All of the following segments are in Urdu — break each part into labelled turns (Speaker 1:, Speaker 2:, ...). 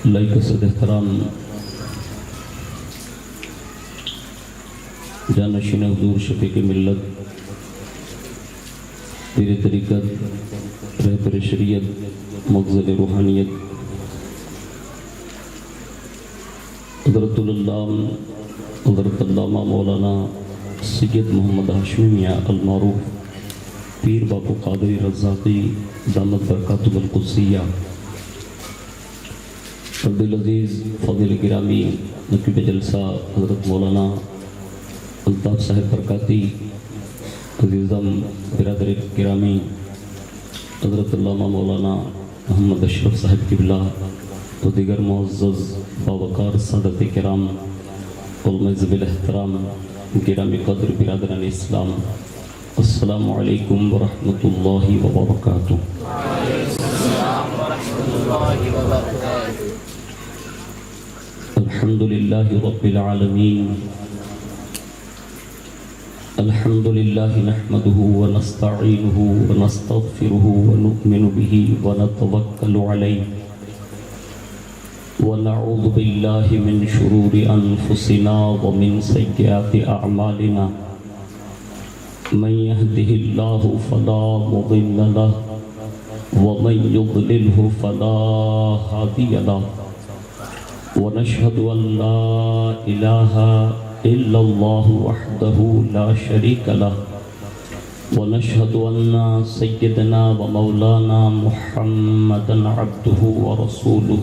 Speaker 1: لائق صد احترام جانشین حضور شفیق ملت پیر طریقت رہبر شریعت مغزل روحانیت حضرت علامہ مولانا سید محمد ہاشمی میاں المعروف پیر باپو قادری رزاقی دامت برکاتہ القدسیہ، عبدالعزیز فاضل گرامی نقیب جلسہ حضرت مولانا الطاف صاحب برکاتی، عزیزم برادر گرامی حضرت علامہ مولانا محمد اشرف صاحب قبلہ و دیگر معزز باوقار سادت کرام علماء ذوی الاحترام گرامی قدر برادران اسلام، السلام علیکم ورحمۃ اللہ وبرکاتہ۔ الحمد للہ رب العالمین، الحمد للہ نحمده ونستعینه ونستغفره ونؤمن به ونتوکل علیہ ونعوذ باللہ من شرور انفسنا ومن سیئات اعمالنا، من يهده اللہ فلا مضل له ومن يضلله فلا هادی له، ونشهد ان لا الہ الا اللہ وحدہ لا شریک له، ونشهد ان سیدنا ومولانا محمدا عبدہ ورسولہ،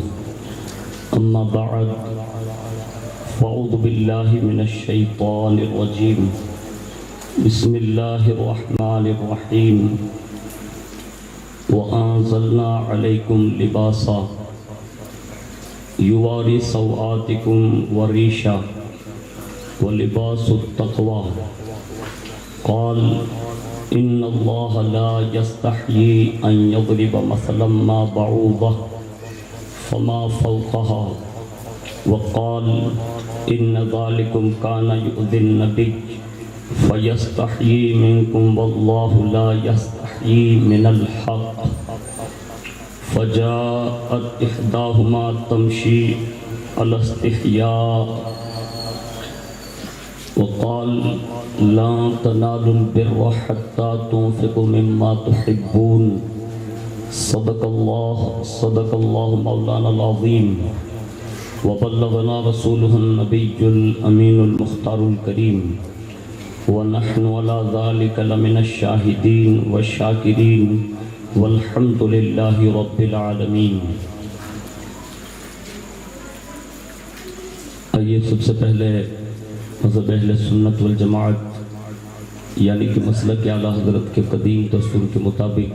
Speaker 1: اما بعد فاعوذ باللہ من الشیطان الرجیم، بسم اللہ الرحمن الرحیم، وانزلنا علیکم لباسا یواری سوآتکم وریشا ولباس التقوى، قال ان اللہ لا يستحيي ان يضرب مثلا ما بعوضة فما فوقها، وقال ان ذلكم كان يؤذي النبي فيستحيي منكم والله لا يستحيي من الحق، فجاءت احداهما تمشي على استحياء وقال لا تنالوا البر حتى تنفقوا مما تحبون، صدق اللہ مولانا العظیم، وبلغنا رسولہ النبی الامین المختار الکریم، ونحن على ذلك لمن الشاہدین والشاکرین والحمد للہ رب العالمین۔ آئیے سب سے پہلے مذہب اہل سنت والجماعت یعنی کہ مسلک اعلیٰ حضرت کے قدیم دستور کے مطابق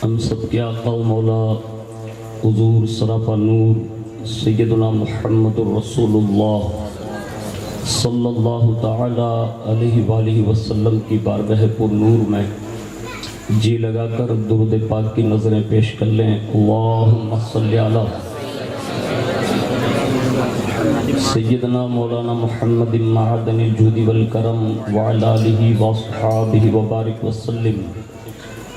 Speaker 1: ہم سب کے آقا و مولا حضور سراپا نور سیدنا محمد الرسول اللہ صلی اللہ تعالی علیہ وآلہ وسلم کی بارگاہ پر نور میں جی لگا کر درود پاک کی نظریں پیش کر لیں۔ اللہم صلی علی سیدنا مولانا محمد معدن الجود والکرم وعلی آلہ واصحابہ وبارک وسلم۔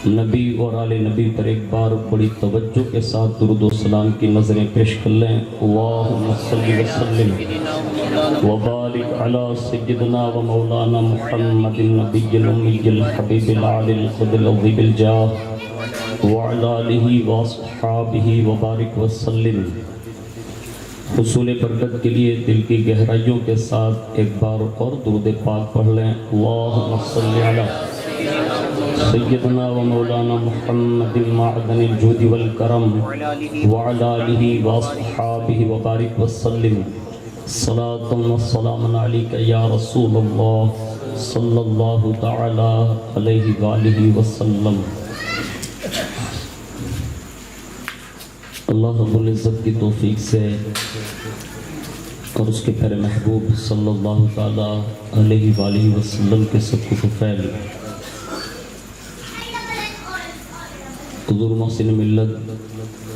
Speaker 1: نبی اور آل نبی پر ایک بار بڑی توجہ کے ساتھ درود و سلام کی نظریں پیش کر لیں۔ اللہم صلی وسلم وبارک علی سیدنا و مولانا محمد النبی الامی الحبیب العالی القدر العظیم الجاہ وعلی آلہ واصحابہ وبارک وسلم۔ حصول برکت کے لیے دل کی گہرائیوں کے ساتھ ایک بار اور درود پاک پڑھ لیں۔ اللہم صلی علی سیدنا و مولانا محمد معدن الجود والکرم وعلی آلہ واصحابہ وبارک وسلم۔ صلاۃ و سلام علیک یا رسول اللہ صلی اللہ تعالی علیہ وآلہ وسلم۔ اللہ رب العزت کی توفیق سے اور اس کے پیارے محبوب صلی اللہ تعالی علیہ وآلہ وسلم کے صدقہ فعل حضور محسن ملت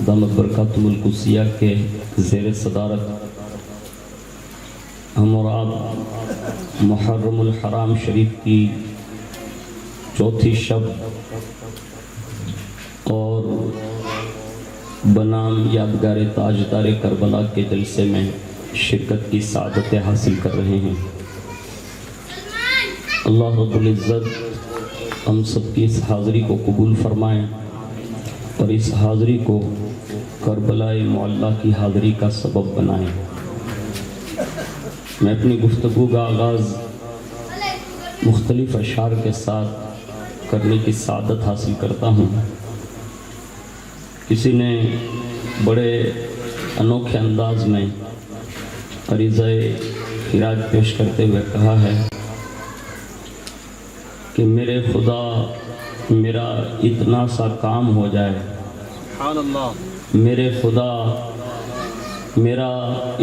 Speaker 1: دامت برکاتہ القدسیہ کے زیر صدارت ہم اور آپ محرم الحرام شریف کی چوتھی شب اور بنام یادگار تاجدار کربلا کے جلسے میں شرکت کی سعادتیں حاصل کر رہے ہیں۔ اللہ رب العزت ہم سب کی اس حاضری کو قبول فرمائیں اور اس حاضری کو کربلا معلیٰ کی حاضری کا سبب بنائیں۔ میں اپنی گفتگو کا آغاز مختلف اشعار کے ساتھ کرنے کی سعادت حاصل کرتا ہوں۔ کسی نے بڑے انوکھے انداز میں عریضہ خراج پیش کرتے ہوئے کہا ہے کہ میرے خدا میرا اتنا سا کام ہو جائے،
Speaker 2: سبحان اللہ،
Speaker 1: میرے خدا میرا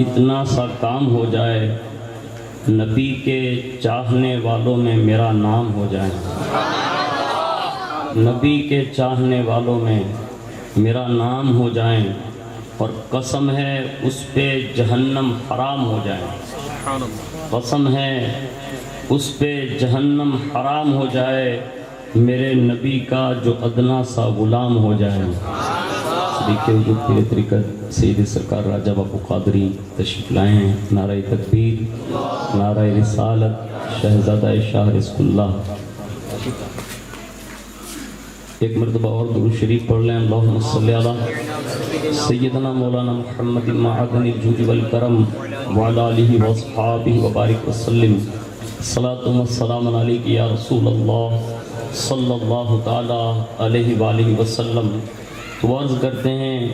Speaker 1: اتنا سا کام ہو جائے، نبی کے چاہنے والوں میں میرا نام ہو جائے، نبی کے چاہنے والوں میں میرا نام ہو جائیں، اور قسم ہے اس پہ جہنم حرام ہو جائے،
Speaker 2: سبحان اللہ،
Speaker 1: قسم ہے اس پہ جہنم حرام ہو جائے، میرے نبی کا جو ادنا سا غلام ہو جائے۔ دیکھیں جو پیر طریقت سید سرکار راجہ باپو قادری تشریف لائے ہیں۔ نعرہ تکبیر، نعرہ رسالت، شہزادہ شاہ رزق اللہ۔ ایک مرتبہ اور درود شریف پڑھ لیں۔ اللہم صلی علی سیدنا مولانا محمد معدن الجود والکرم وعلی آلہ واصحابہ وبارک وسلم۔ صلاۃ و سلام علیک یا رسول اللہ صلی اللہ تعالی علیہ وآلہ وسلم۔ تو عرض کرتے ہیں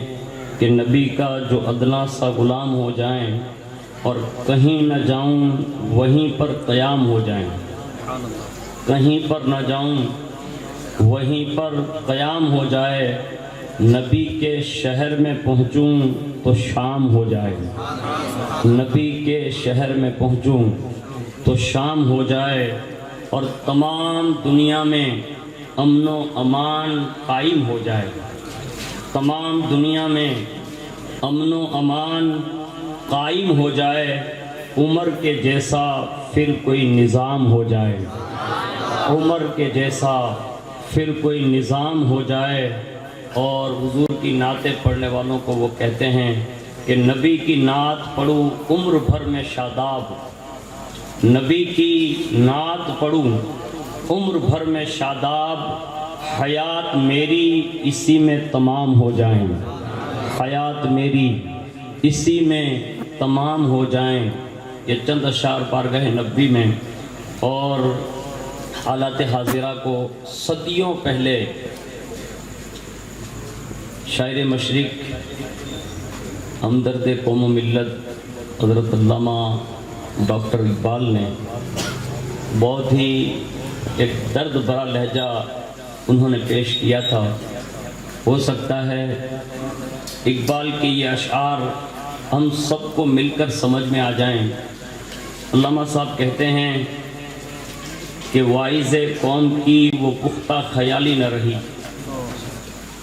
Speaker 1: کہ نبی کا جو ادنا سا غلام ہو جائیں اور کہیں نہ جاؤں وہیں پر قیام ہو جائیں، کہیں پر نہ جاؤں وہیں پر قیام ہو جائے، نبی کے شہر میں پہنچوں تو شام ہو جائے، نبی کے شہر میں پہنچوں تو شام ہو جائے، اور تمام دنیا میں امن و امان قائم ہو جائے، تمام دنیا میں امن و امان قائم ہو جائے، عمر کے جیسا پھر کوئی نظام ہو جائے، عمر کے جیسا پھر کوئی نظام ہو جائے۔ اور حضور کی نعتیں پڑھنے والوں کو وہ کہتے ہیں کہ نبی کی نعت پڑھوں عمر بھر میں شاداب، نبی کی نعت پڑھوں عمر بھر میں شاداب، حیات میری اسی میں تمام ہو جائیں، حیات میری اسی میں تمام ہو جائیں۔ یہ چند اشعار بارگاہ نبوی میں اور حالات حاضرہ کو صدیوں پہلے شاعر مشرق ہمدرد قوم و ملت حضرت علامہ ڈاکٹر اقبال نے بہت ہی ایک درد بھرا لہجہ انہوں نے پیش کیا تھا۔ ہو سکتا ہے اقبال کے یہ اشعار ہم سب کو مل کر سمجھ میں آ جائیں۔ علامہ صاحب کہتے ہیں کہ وائز قوم کی وہ پختہ خیالی نہ رہی،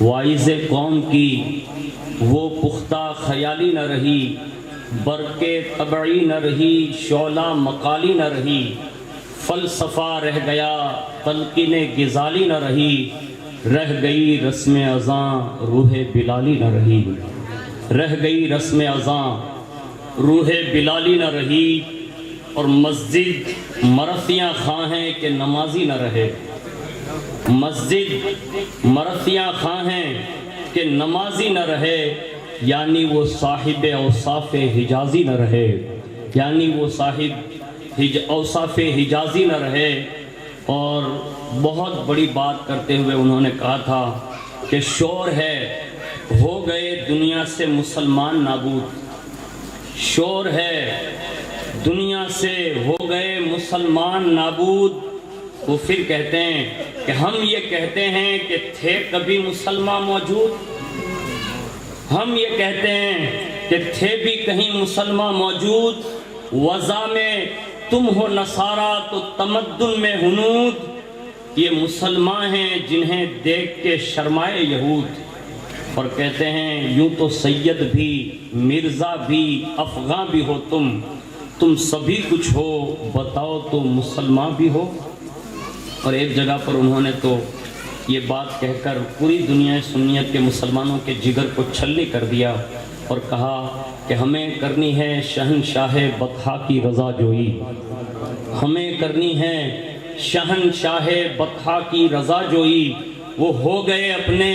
Speaker 1: وائز قوم کی وہ پختہ خیالی نہ رہی، برق طبعی نہ رہی، شعلہ مقالی نہ رہی، فلسفہ رہ گیا تلقین غزالی نہ رہی، رہ گئی رسم اذاں روح بلالی نہ رہی، رہ گئی رسم اذاں روح بلالی نہ رہی، اور مسجد مرثیاں خواہ ہیں کہ نمازی نہ رہے، مسجد مرثیاں خواہ ہیں کہ نمازی نہ رہے، یعنی وہ صاحب اوصاف حجازی نہ رہے، یعنی وہ صاحب اوصاف حجازی نہ رہے۔ اور بہت بڑی بات کرتے ہوئے انہوں نے کہا تھا کہ شور ہے ہو گئے دنیا سے مسلمان نابود، شور ہے دنیا سے ہو گئے مسلمان نابود۔ وہ پھر کہتے ہیں کہ ہم یہ کہتے ہیں کہ تھے کبھی مسلمان موجود، ہم یہ کہتے ہیں کہ تھے بھی کہیں مسلمان موجود، وضع میں تم ہو نصارہ تو تمدن میں ہنود، یہ مسلمان ہیں جنہیں دیکھ کے شرمائے یہود۔ اور کہتے ہیں یوں تو سید بھی مرزا بھی افغاں بھی ہو تم سبھی کچھ ہو، بتاؤ تو مسلمان بھی ہو۔ اور ایک جگہ پر انہوں نے تو یہ بات کہہ کر پوری دنیا سنیت کے مسلمانوں کے جگر کو چھلنی کر دیا اور کہا کہ ہمیں کرنی ہے شہنشاہ بطحا کی رضا جوئی، ہمیں کرنی ہے شہنشاہ بطحا کی رضا جوئی، وہ ہو گئے اپنے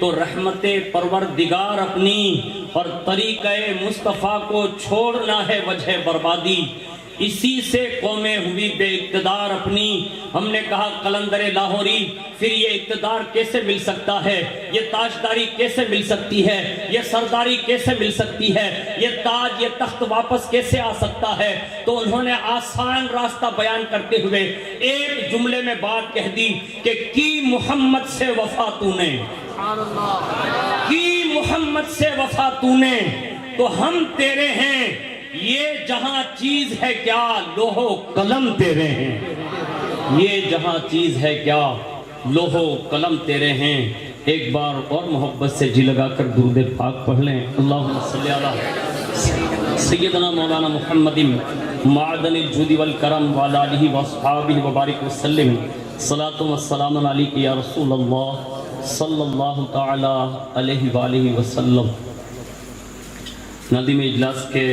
Speaker 1: تو رحمت پروردگار اپنی، اور طریقہ مصطفیٰ کو چھوڑنا ہے وجہ بربادی، اسی سے قومیں ہوئی بے اقتدار اپنی۔ ہم نے کہا قلندر لاہوری پھر یہ اقتدار کیسے مل سکتا ہے، یہ تاجداری کیسے مل سکتی ہے، یہ سرداری کیسے مل سکتی ہے، یہ تاج یہ تخت واپس کیسے آ سکتا ہے؟ تو انہوں نے آسان راستہ بیان کرتے ہوئے ایک جملے میں بات کہہ دی کہ کی محمد سے وفا تو نے، کی محمد سے وفا تو نے تو ہم تیرے ہیں، یہ جہاں چیز ہے کیا لوح و قلم تیرے ہیں، یہ جہاں چیز ہے کیا لوح و قلم تیرے ہیں۔ ایک بار اور محبت سے جی لگا کر درود پاک پڑھ لیں۔ اللہم صلی علی سیدنا مولانا محمد معدن الجود والکرم وعلی آلہ واصحابہ وبارک وسلم، صلاۃ و السلام علیک یا رسول اللہ صلی اللہ تعالی علیہ وآلہ وسلم۔ نادم اجلاس کے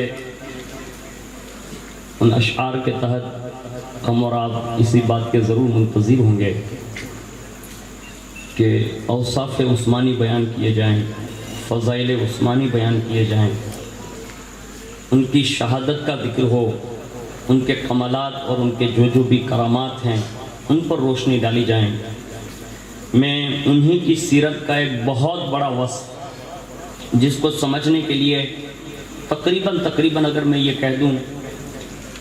Speaker 1: ان اشعار کے تحت ہم اور آپ اسی بات کے ضرور منتظر ہوں گے کہ اوصاف عثمانی بیان کیے جائیں، فضائل عثمانی بیان کیے جائیں، ان کی شہادت کا ذکر ہو، ان کے کمالات اور ان کے جو بھی کرامات ہیں ان پر روشنی ڈالی جائیں۔ میں انہی کی سیرت کا ایک بہت بڑا وصف جس کو سمجھنے کے لیے تقریباً اگر میں یہ کہہ دوں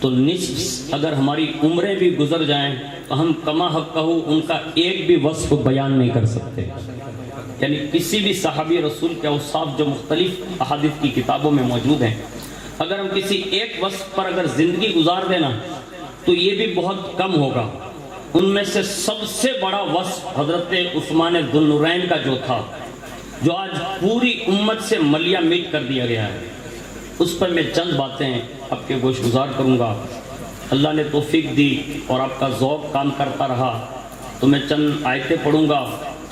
Speaker 1: تو نصف اگر ہماری عمریں بھی گزر جائیں تو ہم کما حق کہو ان کا ایک بھی وصف بیان نہیں کر سکتے۔ یعنی کسی بھی صحابی رسول کے اوصاف جو مختلف احادیث کی کتابوں میں موجود ہیں، اگر ہم کسی ایک وصف پر اگر زندگی گزار دینا تو یہ بھی بہت کم ہوگا۔ ان میں سے سب سے بڑا وصف حضرت عثمان ذو النورین کا جو تھا، جو آج پوری امت سے ملیہ میٹ کر دیا گیا ہے، اس پر میں چند باتیں آپ کے گوش گزار کروں گا۔ اللہ نے توفیق دی اور آپ کا ذوق کام کرتا رہا تو میں چند آیتیں پڑھوں گا،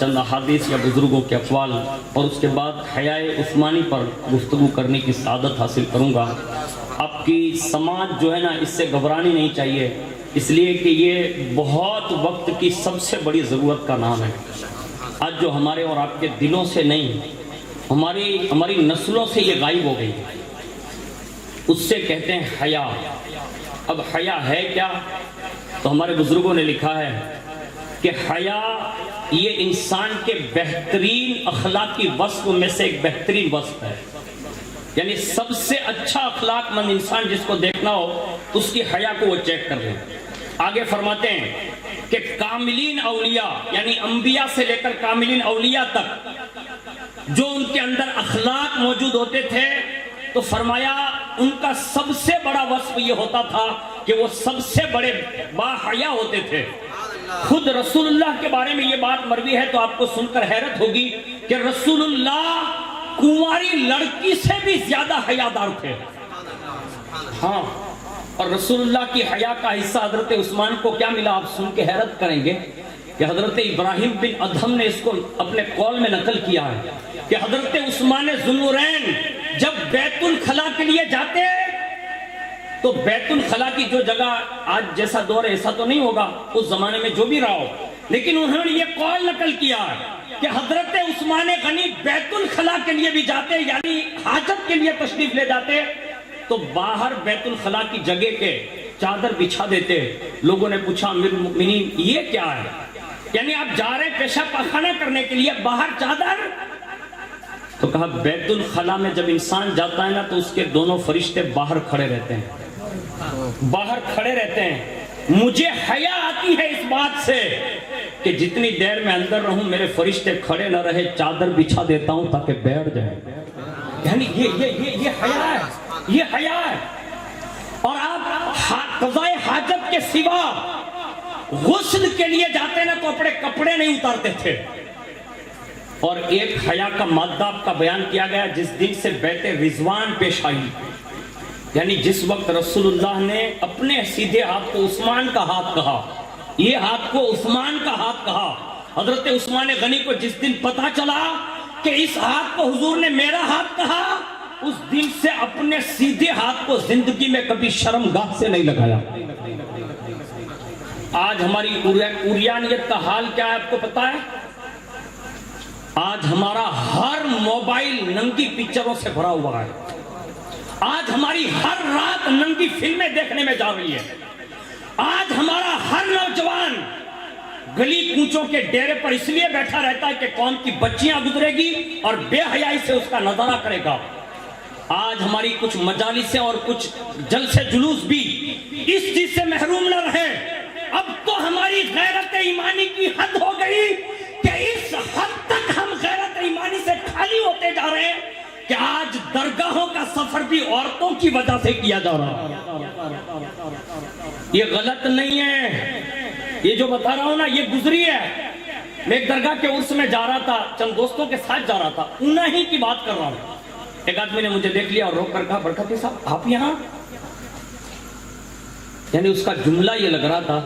Speaker 1: چند احادیث یا بزرگوں کے اقوال، اور اس کے بعد حیاء عثمانی پر گفتگو کرنے کی سعادت حاصل کروں گا۔ آپ کی سماعت جو ہے نا اس سے گھبرانی نہیں چاہیے، اس لیے کہ یہ بہت وقت کی سب سے بڑی ضرورت کا نام ہے۔ آج جو ہمارے اور آپ کے دلوں سے نہیں، ہماری نسلوں سے یہ غائب ہو گئی، اس سے کہتے ہیں حیا۔ اب حیا ہے کیا؟ تو ہمارے بزرگوں نے لکھا ہے کہ حیا یہ انسان کے بہترین اخلاقی وصف میں سے ایک بہترین وصف ہے۔ یعنی سب سے اچھا اخلاق مند انسان جس کو دیکھنا ہو اس کی حیا کو وہ چیک کر لیں۔ آگے فرماتے ہیں کہ کاملین اولیاء یعنی انبیاء سے لے کر کاملین اولیاء تک جو ان کے اندر اخلاق موجود ہوتے تھے تو فرمایا ان کا سب سے بڑا وصف یہ ہوتا تھا کہ وہ سب سے بڑے باحیا ہوتے تھے۔ خود رسول اللہ کے بارے میں یہ بات مروی ہے تو آپ کو سن کر حیرت ہوگی کہ رسول اللہ کنواری لڑکی سے بھی زیادہ حیادار تھے۔ ہاں، اور رسول اللہ کی حیا کا حصہ حضرت عثمان کو کیا ملا؟ آپ سن کے حیرت کریں گے کہ حضرت ابراہیم بن ادہم نے اس کو اپنے قول میں نقل کیا ہے کہ حضرت عثمان ذو النورین جب بیت الخلا کے لیے جاتے تو بیت الخلا کی جو جگہ آج جیسا دور ایسا تو نہیں ہوگا، اس زمانے میں جو بھی رہا ہو، لیکن انہوں نے یہ قول نقل کیا کہ حضرت عثمان غنی بیت الخلا کے لیے بھی جاتے یعنی حاجت کے لیے تشریف لے جاتے تو باہر بیت الخلا کی جگہ کے چادر بچھا دیتے۔ لوگوں نے پوچھا امیر المؤمنین یہ کیا ہے؟ یعنی آپ جا رہے پیشہ پاخانہ کرنے کے لیے باہر چادر؟ تو کہا بیت الخلا میں جب انسان جاتا ہے نا تو اس کے دونوں فرشتے باہر کھڑے رہتے ہیں، باہر کھڑے رہتے ہیں۔ مجھے حیا آتی ہے اس بات سے کہ جتنی دیر میں اندر رہوں میرے فرشتے کھڑے نہ رہے، چادر بچھا دیتا ہوں تاکہ بیٹھ جائیں۔ یعنی یہ حیا ہے، یہ حیا ہے۔ اور آپ قضاء حاجت کے سوا غسل کے لیے جاتے نا تو اپنے کپڑے نہیں اتارتے تھے۔ اور ایک حیا کا مادہ آپ کا بیان کیا گیا جس دن سے بیت رضوان پیش آئی، یعنی جس وقت رسول اللہ نے اپنے سیدھے ہاتھ کو عثمان کا ہاتھ کہا، یہ ہاتھ کو عثمان کا ہاتھ کہا، حضرت عثمان غنی کو جس دن پتا چلا کہ اس ہاتھ کو حضور نے میرا ہاتھ کہا، اس دن سے اپنے سیدھے ہاتھ کو زندگی میں کبھی شرمگاہ سے نہیں لگایا۔ آج ہماری عریانیت کا حال کیا ہے آپ کو پتا ہے؟ آج ہمارا ہر موبائل ننگی پکچروں سے بھرا ہوا ہے، آج ہماری ہر رات ننگی فلمیں دیکھنے میں جا رہی ہے، آج ہمارا ہر نوجوان گلی کوچوں کے ڈیرے پر اس لیے بیٹھا رہتا ہے کہ قوم کی بچیاں گزرے گی اور بے حیائی سے اس کا نظارہ کرے گا۔ آج ہماری کچھ مجالسیں اور کچھ جلسے جلوس بھی اس چیز سے محروم نہ رہے۔ اب تو ہماری غیرت ایمانی کی حد ہو گئی کہ اس حد تک ہم غیرت ایمانی سے خالی ہوتے جا رہے ہیں کہ آج درگاہوں کا سفر بھی عورتوں کی وجہ سے کیا جا رہا ہے۔ یہ غلط نہیں ہے، یہ جو بتا رہا ہوں نا یہ گزری ہے۔ میں ایک درگاہ کے عرس میں جا رہا تھا، چند دوستوں کے ساتھ جا رہا تھا، انہی کی بات کر رہا ہوں۔ ایک آدمی نے مجھے دیکھ لیا اور روک کر کہا برکت صاحب آپ یہاں؟ یعنی اس کا جملہ یہ لگ رہا تھا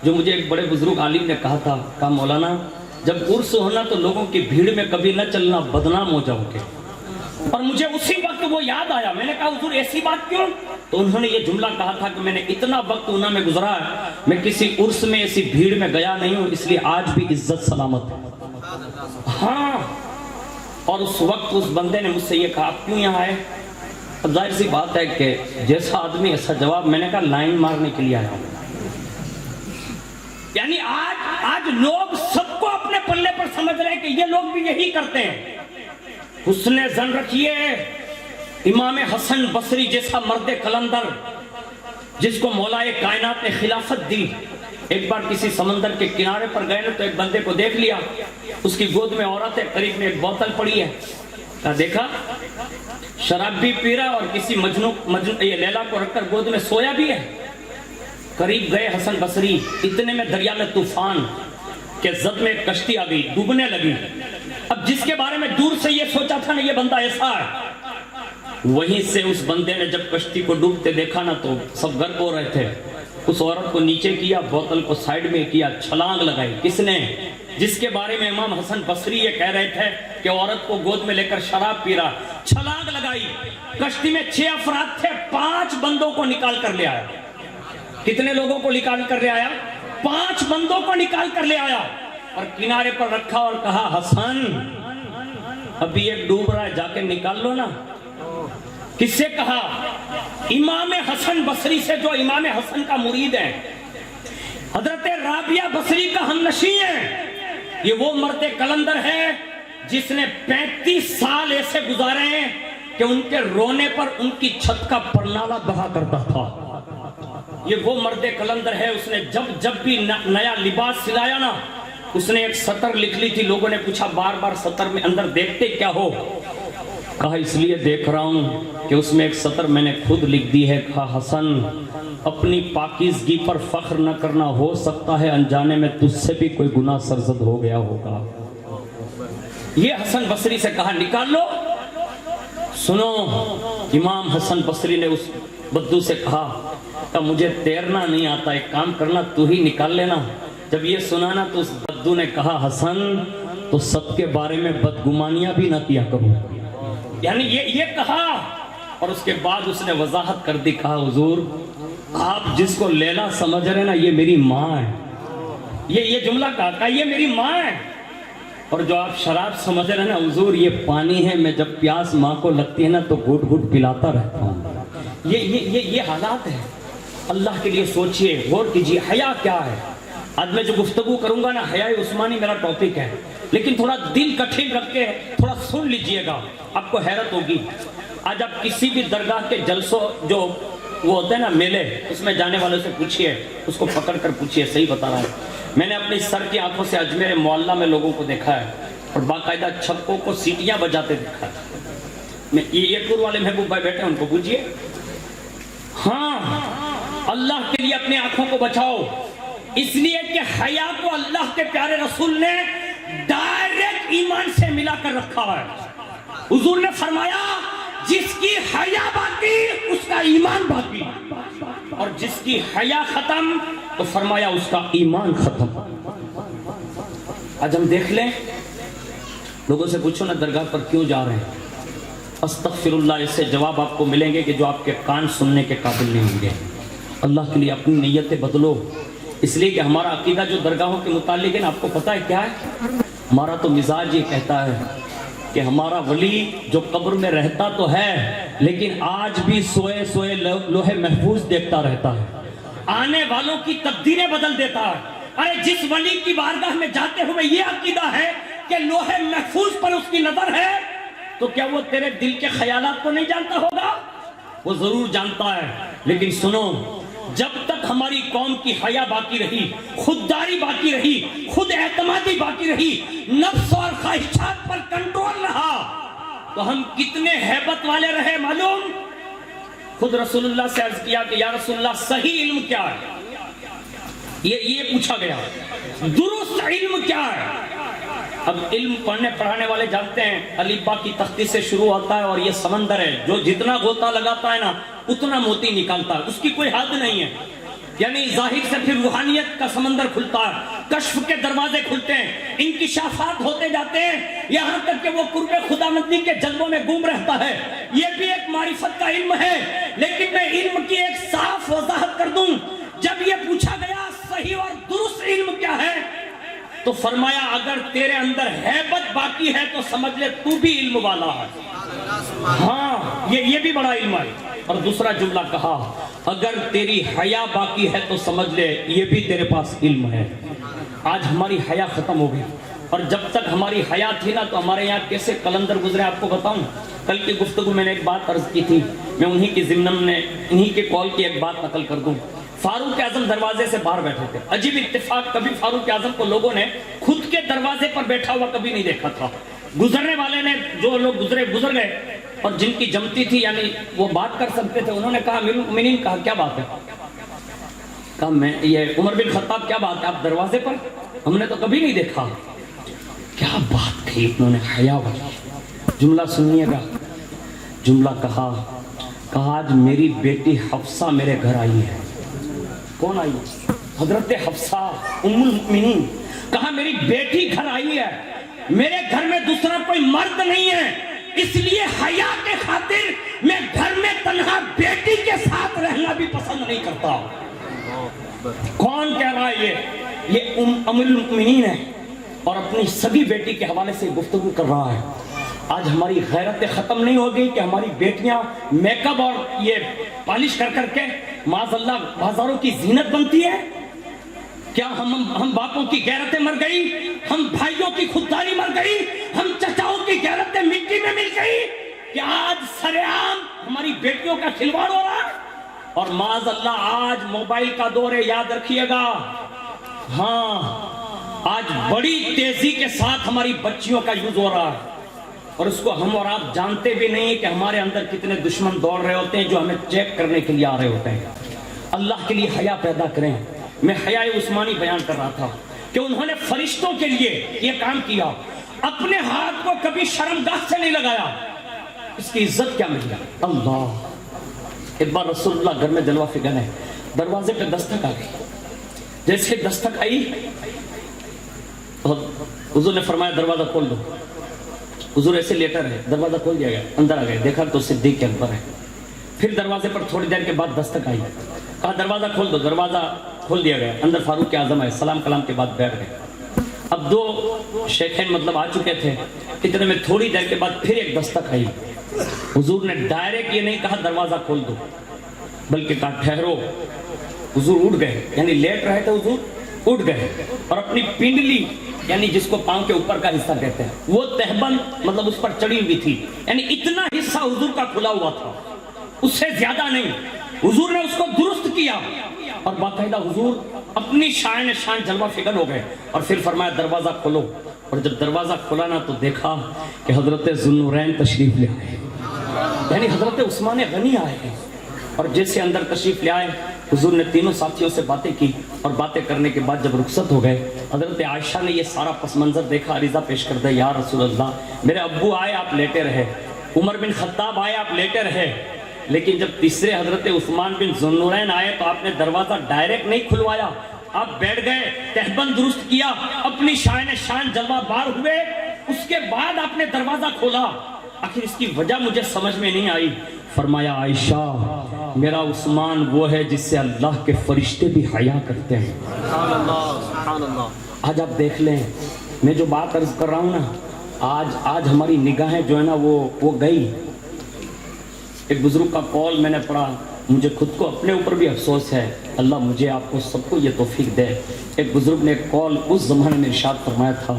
Speaker 1: جو مجھے ایک بڑے بزرگ عالم نے کہا تھا، کہا مولانا جب عرس ہونا تو لوگوں کی بھیڑ میں کبھی نہ چلنا، بدنام ہو جاؤ گے۔ اور مجھے اسی وقت وہ یاد آیا، میں نے کہا حضور ایسی بات کیوں؟ تو انہوں نے یہ جملہ کہا تھا کہ میں نے اتنا وقت انہوں میں گزرا ہے، میں کسی عرس میں ایسی بھیڑ میں گیا نہیں ہوں، اس لیے آج بھی عزت سلامت ہے۔ ہاں، اور اس وقت اس بندے نے مجھ سے یہ کہا آپ کیوں یہاں آئے؟ اب ظاہر سی بات ہے کہ جیسا آدمی ایسا جواب، میں نے کہا لائن مارنے کے لیے آیا ہوں۔ یعنی آج لوگ سب کو اپنے پلے پر سمجھ رہے ہیں کہ یہ لوگ بھی یہی کرتے ہیں۔ حسن زن رکھیے امام حسن بصری جیسا مرد قلندر جس کو مولا کائنات نے خلافت دی، ایک بار کسی سمندر کے کنارے پر گئے تو ایک بندے کو دیکھ لیا، اس کی گود میں عورت ہے، قریب میں ایک بوتل پڑی ہے، کہا دیکھا شراب بھی پی رہا اور کسی یہ لیلا کو رکھ کر گود میں سویا بھی ہے۔ قریب گئے حسن بصری، اتنے میں دریا میں طوفان کے زد میں ایک کشتی آ گئی، ڈوبنے لگی۔ اب جس کے بارے میں دور سے یہ سوچا تھا نا یہ بندہ ایسا ہے، وہیں سے اس بندے نے جب کشتی کو ڈوبتے دیکھا نا تو سب غرق ہو رہے تھے، اس عورت کو نیچے کیا، بوتل کو سائیڈ میں کیا، چھلانگ لگائی۔ کس نے؟ جس کے بارے میں امام حسن بصری یہ کہہ رہے تھے کہ عورت کو گود میں لے کر شراب پی رہا، چھلانگ لگائی۔ کشتی میں 6 افراد تھے، 5 بندوں کو نکال کر لے آیا۔ کتنے لوگوں کو نکال کر لے آیا؟ 5 بندوں کو نکال کر لے آیا اور کنارے پر رکھا اور کہا حسن ابھی ایک ڈوب رہا ہے، جا کے نکال لو نا۔ کس سے کہا؟ امام حسن بصری سے، جو امام حسن کا مرید ہے، حضرت رابعہ بصری کا ہمنشین ہے۔ یہ وہ مرد قلندر ہے جس نے 35 سال ایسے گزارے ہیں کہ ان کے رونے پر ان کی چھت کا پرنالہ بہا کرتا تھا۔ یہ وہ مرد قلندر ہے، اس نے جب بھی نیا لباس سلایا نا، اس نے ایک سطر لکھ لی تھی۔ لوگوں نے پوچھا بار بار سطر میں اندر دیکھتے کیا ہو؟ کہا اس لیے دیکھ رہا ہوں کہ اس میں ایک سطر میں نے خود لکھ دی ہے، کہا حسن اپنی پاکیزگی پر فخر نہ کرنا، ہو سکتا ہے انجانے میں تجھ سے بھی کوئی گناہ سرزد ہو گیا ہوگا۔ یہ حسن بصری سے کہا نکال لو۔ سنو، امام حسن بصری نے اس بدو سے کہا کہ مجھے تیرنا نہیں آتا، ایک کام کرنا تو ہی نکال لینا۔ جب یہ سنا نا تو اس بدو نے کہا حسن تو سب کے بارے میں بدگمانیاں بھی نہ کیا کروں، یعنی یہ کہا۔ اور اس کے بعد اس نے وضاحت کر دی، کہا حضور آپ جس کو لیلا سمجھ رہے نا یہ میری ماں ہے۔ یہ جملہ کہا یہ میری ماں ہے۔ اور جو آپ شراب سمجھ رہے نا حضور یہ پانی ہے، میں جب پیاس ماں کو لگتی ہے نا تو گھٹ گھٹ پلاتا رہتا ہوں۔ یہ حالات ہے۔ اللہ کے لیے سوچئے، غور کیجئے حیا کیا ہے۔ آج میں جو گفتگو کروں گا نا حیاء عثمانی میرا ٹاپک ہے، لیکن تھوڑا دل کٹھن رکھ کے تھوڑا سن لیجئے گا، آپ کو حیرت ہوگی۔ آج آپ کسی بھی درگاہ کے جلسوں جو وہ ہوتے ہیں نا میلے، اس میں جانے والوں سے پوچھئے، اس کو پکڑ کر پوچھئے، صحیح بتا رہا ہوں۔ میں نے اپنی سر کی آنکھوں سے اجمیر معلیٰ میں لوگوں کو دیکھا ہے اور باقاعدہ چھپوں کو سیٹیاں بجاتے دیکھا ہے۔ یہ پور والے محبوب بھائی بیٹھے ہیں، ان کو پوچھئے۔ ہاں، اللہ کے لیے اپنی آنکھوں کو بچاؤ، اس لیے کہ حیا کو اللہ کے پیارے رسول نے ڈائریکٹ ایمان سے ملا کر رکھا ہے۔ حضور نے فرمایا جس کی حیا باقی اس کا ایمان باقی، اور جس کی حیا ختم تو فرمایا اس کا ایمان ختم۔ آج ہم دیکھ لیں، لوگوں سے پوچھو نا درگاہ پر کیوں جا رہے ہیں، استغفر اللہ، اس سے جواب آپ کو ملیں گے کہ جو آپ کے کان سننے کے قابل نہیں ہوں گے۔ اللہ کے لیے اپنی نیتیں بدلو، اس لیے کہ ہمارا عقیدہ جو درگاہوں کے متعلق ہے نا، آپ کو پتہ ہے کیا ہے؟ ہمارا تو مزاج یہ کہتا ہے کہ ہمارا ولی جو قبر میں رہتا تو ہے لیکن آج بھی سوئے سوئے لوح محفوظ دیکھتا رہتا ہے، آنے والوں کی تقدیریں بدل دیتا ہے۔ ارے جس ولی کی بارگاہ میں جاتے ہوئے یہ عقیدہ ہے کہ لوح محفوظ پر اس کی نظر ہے، تو کیا وہ تیرے دل کے خیالات کو نہیں جانتا ہوگا؟ وہ ضرور جانتا ہے، لیکن سنو، جب تک ہماری قوم کی حیا باقی رہی، خودداری باقی رہی، خود اعتمادی باقی رہی، نفس اور خواہشات پر کنٹرول رہا، تو ہم کتنے ہیبت والے رہے معلوم؟ خود رسول اللہ سے عرض کیا کہ یا رسول اللہ صحیح علم کیا ہے؟ یہ پوچھا گیا، درست علم کیا ہے؟ اب علم پڑھنے پڑھانے والے جانتے ہیں الف با کی تختی سے شروع ہوتا ہے اور یہ سمندر ہے، جو جتنا غوطہ لگاتا ہے نا اتنا موتی نکالتا ہے، اس کی کوئی حد نہیں ہے۔ یعنی ظاہر سے پھر روحانیت کا سمندر کھلتا ہے، کشف کے دروازے کھلتے ہیں، انکشافات ہوتے جاتے ہیں، یہاں تک کہ وہ قرب خداوندی کے جذبوں میں گم رہتا ہے۔ یہ بھی ایک معرفت کا علم ہے، لیکن میں علم کی ایک صاف وضاحت کر دوں۔ جب یہ پوچھا گیا صحیح اور درست علم کیا ہے، تو فرمایا اگر تیرے اندر ہیبت باقی ہے تو سمجھ لے تو بھی علم والا ہے، ہاں یہ بھی بڑا علم ہے۔ اور دوسرا جملہ کہا اگر تیری حیا باقی ہے تو سمجھ لے یہ بھی تیرے پاس علم ہے۔ آج ہماری حیا ختم ہو گئی، اور جب تک ہماری حیا تھی نا تو ہمارے یہاں کیسے قلندر گزرے آپ کو بتاؤں۔ کل کی گفتگو میں نے ایک بات عرض کی تھی، میں انہی کی ضمن میں انہی کے قول کی ایک بات نقل کر دوں۔ فاروق اعظم دروازے سے باہر بیٹھے تھے، عجیب اتفاق، کبھی فاروق اعظم کو لوگوں نے خود کے دروازے پر بیٹھا ہوا کبھی نہیں دیکھا تھا۔ گزرنے والے نے، جو لوگ گزر گئے اور جن کی جمتی تھی یعنی وہ بات کر سکتے تھے، انہوں نے کہا امیر المؤمنین، کہا کیا بات ہے؟ کہا میں یہ عمر بن خطاب کیا بات ہے آپ دروازے پر؟ ہم نے تو کبھی نہیں دیکھا۔ کیا بات کہی انہوں نے، حیا والی جملہ سنیے گا۔ جملہ کہا آج میری بیٹی حفصہ میرے گھر آئی ہے۔ کون آئی؟ حضرت حفصہ ام المؤمنین۔ کہا میری بیٹی گھر آئی ہے، میرے گھر میں دوسرا کوئی مرد نہیں ہے، اس لیے حیا کے خاطر میں گھر میں تنہا بیٹی کے ساتھ رہنا بھی پسند نہیں کرتا۔ کون کہہ رہا ہے؟ یہ ام المؤمنین ہے اور اپنی سگی بیٹی کے حوالے سے گفتگو کر رہا ہے۔ آج ہماری غیرت ختم نہیں ہو گئی کہ ہماری بیٹیاں میک اپ اور یہ پالش کر کر کے معاذ اللہ بازاروں کی زینت بنتی ہے؟ کیا ہم باپوں کی غیرتیں مر گئی؟ ہم بھائیوں کی خودداری مر گئی؟ ہم چچاؤں کی غیرتیں مٹی میں مل گئی؟ کیا آج سرعام ہماری بیٹیوں کا کھلواڑ ہو رہا ہے؟ اور معاذ اللہ آج موبائل کا دور ہے، یاد رکھیے گا۔ ہاں آج بڑی تیزی کے ساتھ ہماری بچیوں کا یوز ہو رہا ہے، اور اس کو ہم اور آپ جانتے بھی نہیں کہ ہمارے اندر کتنے دشمن دوڑ رہے ہوتے ہیں جو ہمیں چیک کرنے کے لیے آ رہے ہوتے ہیں۔ اللہ کے لیے حیا پیدا کریں۔ میں حیا عثمانی بیان کر رہا تھا کہ انہوں نے فرشتوں کے لیے یہ کام کیا، اپنے ہاتھ کو کبھی شرمگاہ سے نہیں لگایا، اس کی عزت کیا مل گئی؟ اللہ۔ ایک بار رسول اللہ گھر میں جلوہ فکر ہے، دروازے پہ دستک آ گئی، جیسے دستک آئی حضور نے فرمایا دروازہ کھول دو۔ حضور ایسے لیٹر رہے، دروازہ کھول دیا گیا، اندر آ گئے، دیکھا تو صدیق کے اکبر ہے۔ پھر دروازے پر تھوڑی دیر کے بعد دستک آئی، کہا دروازہ کھول دو، دروازہ کھول دیا گیا، اندر فاروق اعظم ہے، سلام کلام کے بعد بیٹھ گئے۔ اب دو شیخین مطلب آ چکے تھے، اتنے میں تھوڑی دیر کے بعد پھر ایک دستک آئی۔ حضور نے ڈائریکٹ یہ نہیں کہا دروازہ کھول دو، بلکہ کہا ٹھہرو۔ حضور اٹھ گئے، یعنی لیٹ رہے تھے، حضور اٹھ گئے اور اپنی پنڈلی یعنی جس کو پاؤں کے اوپر کا حصہ کہتے ہیں وہ تہبند مطلب اس پر چڑھی ہوئی تھی، یعنی اتنا حصہ حضور کا کھلا ہوا تھا، اس سے زیادہ نہیں۔ حضور نے اس کو درست کیا اور باقاعدہ حضور اپنی شان جلوہ فکر ہو گئے، اور پھر فرمایا دروازہ کھولو۔ اور جب دروازہ کھولا نا تو دیکھا کہ حضرت ذوالنورین تشریف لے آئے، یعنی حضرت عثمان غنی آئے ہیں، اور جیسے اندر تشریف لے آئے حضور نے تینوں ساتھیوں سے باتیں کی، اور باتیں کرنے کے بعد جب رخصت ہو گئے حضرت عائشہ نے یہ سارا پس منظر دیکھا، عریضہ پیش کر دیا یا رسول اللہ میرے ابو آئے آپ لیٹے رہے، عمر بن خطاب آئے آپ لیٹے رہے، لیکن جب تیسرے حضرت عثمان بن ذوالنورین آئے تو آپ نے دروازہ ڈائریکٹ نہیں کھلوایا، آپ بیٹھ گئے، تہبند درست کیا، اپنی شان جلوہ بار ہوئے، اس کے بعد آپ نے دروازہ کھولا، آخر اس کی وجہ مجھے سمجھ میں نہیں آئی۔ فرمایا عائشہ میرا عثمان وہ ہے جس سے اللہ کے فرشتے بھی حیا کرتے ہیں۔
Speaker 2: سبحان اللہ سبحان اللہ۔
Speaker 1: آج آپ دیکھ لیں، میں جو بات عرض کر رہا ہوں نا، آج ہماری نگاہیں جو ہے نا وہ گئی۔ ایک بزرگ کا قول میں نے پڑھا، مجھے خود کو اپنے اوپر بھی افسوس ہے، اللہ مجھے آپ کو سب کو یہ توفیق دے۔ ایک بزرگ نے ایک قول اس زمانے میں ارشاد فرمایا تھا،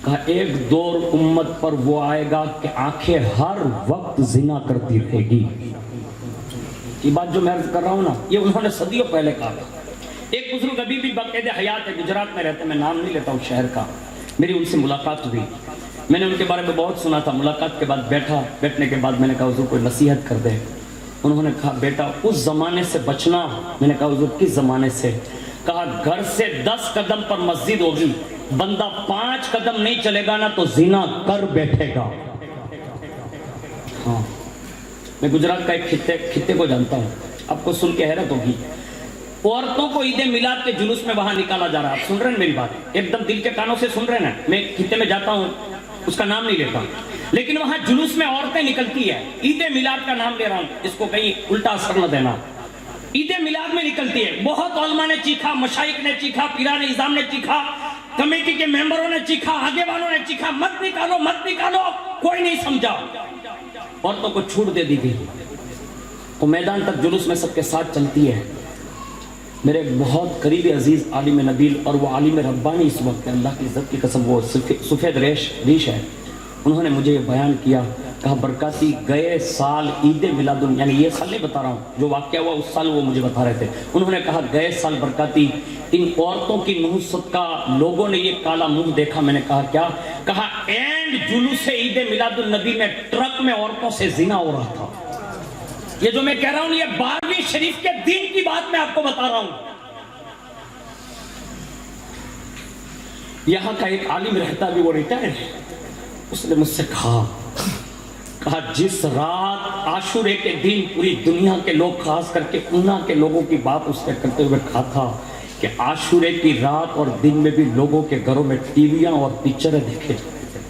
Speaker 1: کہا ایک دور امت پر وہ آئے گا کہ آنکھیں ہر وقت زنا کرتی رہے گی۔ یہ بات جو میں عرض کر رہا ہوں نا، یہ انہوں نے صدیوں پہلے کہا۔ ایک بزرگ ابھی بھی باقید حیات ہے، گجرات میں رہتے، میں نام نہیں لیتا ہوں شہر کا، میری ان سے ملاقات ہوئی، میں نے ان کے بارے میں بہت سنا تھا۔ ملاقات کے بعد بیٹھنے کے بعد میں نے کہا حضور کوئی نصیحت کر دے۔ انہوں نے کہا بیٹا اس زمانے سے بچنا۔ میں نے کہا حضور کس زمانے سے؟ کہا گھر سے 10 قدم پر مسجد ہوگی، بندہ 5 قدم نہیں چلے گا نا تو زنا کر بیٹھے گا۔ ہاں میں گجرات کا ایک خطے کو جانتا ہوں، آپ کو سن کے حیرت ہوگی۔ عورتوں کو عید میلاد کے جلوس میں وہاں نکالا جا رہا ہے، آپ سن رہے ہیں میری بات؟ ایک دم دل کے کانوں سے سن رہے ہیں۔ میں خطے میں جاتا ہوں، اس کا نام نہیں لیتا، لیکن وہاں جلوس میں عورتیں نکلتی ہے، عید میلاد کا نام لے رہا ہوں، اس کو کہیں الٹا اثر نہ دینا، عید میلاد میں نکلتی ہے۔ بہت علماء نے چیخا، مشائخ نے چیخا، پیران اعظام نے چیخا، کمیٹی کے ممبروں نے چیخا، آگے والوں نے چیخا، مت نکالو مت نکالو، کوئی نہیں سمجھا، عورتوں کو چھوٹ دے دی گئی۔ وہ میدان تک جلوس میں سب کے ساتھ چلتی ہے۔ میرے ایک بہت قریبی عزیز عالم نبیل، اور وہ عالم ربانی اس وقت، اللہ کی عزت کی قسم، وہ سفید ریش ہے، انہوں نے مجھے یہ بیان کیا، کہا برکاتی گئے سال عید میلاد، یعنی یہ سال نہیں بتا رہا ہوں، جو واقعہ ہوا اس سال وہ مجھے بتا رہے تھے، انہوں نے کہا گئے سال برکاتی ان عورتوں کی نحوست کا لوگوں نے یہ کالا منہ دیکھا۔ میں نے کہا کیا؟ کہا اینڈ جلوس عید میلاد النبی میں ٹرک میں عورتوں سے زنا ہو رہا تھا۔ یہ جو میں کہہ رہا ہوں یہ 12ویں شریف کے دین کی بات میں آپ کو بتا رہا ہوں۔ یہاں کا ایک عالم رہتا بھی، وہ ریٹائر ہے، اس نے مجھ سے کہا جس رات عاشورے کے دن پوری دنیا کے لوگ، خاص کر کے اونا کے لوگوں کی بات اس نے کرتے ہوئے کہا تھا کہ عاشورے کی رات اور دن میں بھی لوگوں کے گھروں میں ٹی ویاں اور پکچریں دیکھے جاتے تھے۔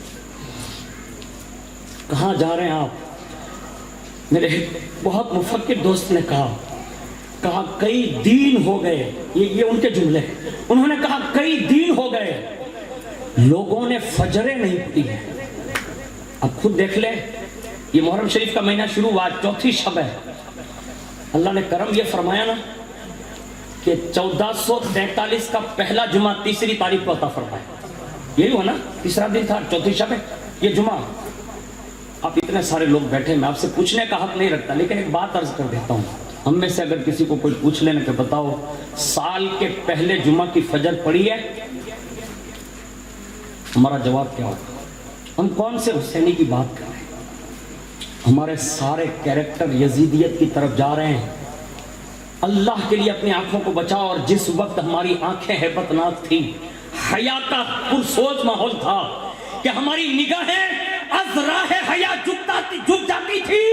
Speaker 1: کہاں جا رہے ہیں آپ؟ میرے بہت مفکر دوست نے کہا کئی دن ہو گئے، یہ ان کے جملے، انہوں نے کہا کئی دن ہو گئے لوگوں نے فجریں نہیں پڑھی ہیں۔ اب خود دیکھ لیں، یہ محرم شریف کا مہینہ شروع ہوا، 4تھی شب ہے، اللہ نے کرم یہ فرمایا نا کہ 1443 کا پہلا جمعہ 3 تاریخ کو عطا فرمایا، یہی ہوا نا، تیسرا دن تھا، 4تھی شب ہے، یہ جمعہ۔ آپ اتنے سارے لوگ بیٹھے، میں آپ سے پوچھنے کا حق نہیں رکھتا، لیکن ایک بات عرض کر دیتا ہوں، ہم میں سے اگر کسی کو کوئی پوچھ لینا کہ بتاؤ سال کے پہلے جمعہ کی فجر پڑھی ہے، ہمارا جواب کیا ہوگا؟ ہم کون سے حسینی کی بات کر رہے ہیں؟ ہمارے سارے کیریکٹر یزیدیت کی طرف جا رہے ہیں۔ اللہ کے لیے اپنی آنکھوں کو بچاؤ۔ اور جس وقت ہماری آنکھیں ہیبت ناک تھی، حیا کا پرسوز ماحول تھا کہ ہماری نگاہیں از راہ حیا جھک جاتی تھی،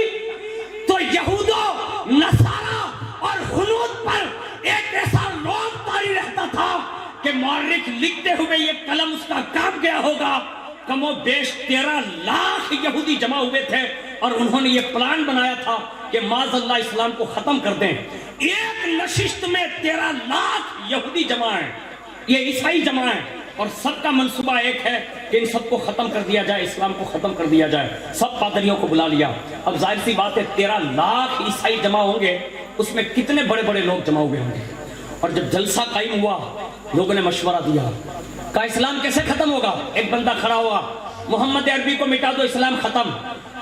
Speaker 1: تو یہودوں، نصارہ اور ہنود پر ایک ایسا روب طاری رہتا تھا کہ مورخ لکھتے ہوئے یہ قلم اس کا کام گیا ہوگا، کم و بیش 13 لاکھ یہودی جمع ہوئے تھے، اور انہوں نے یہ پلان بنایا تھا کہ معاذ اللہ اسلام کو ختم کر دیں۔ ایک نشست میں 13 لاکھ یہودی جمع ہیں، یہ عیسائی جمع ہیں، اور سب کا منصوبہ ایک ہے کہ ان سب کو ختم کر دیا جائے، اسلام کو ختم کر دیا جائے۔ سب پادریوں کو بلا لیا۔ اب ظاہر سی بات ہے 13 لاکھ عیسائی جمع ہوں گے، اس میں کتنے بڑے بڑے لوگ جمع ہوئے ہوں گے۔ اور جب جلسہ قائم ہوا، لوگوں نے مشورہ دیا، کہا اسلام کیسے ختم ہوگا؟ ایک بندہ کھڑا ہوا، محمد عربی کو مٹا دو، اسلام ختم۔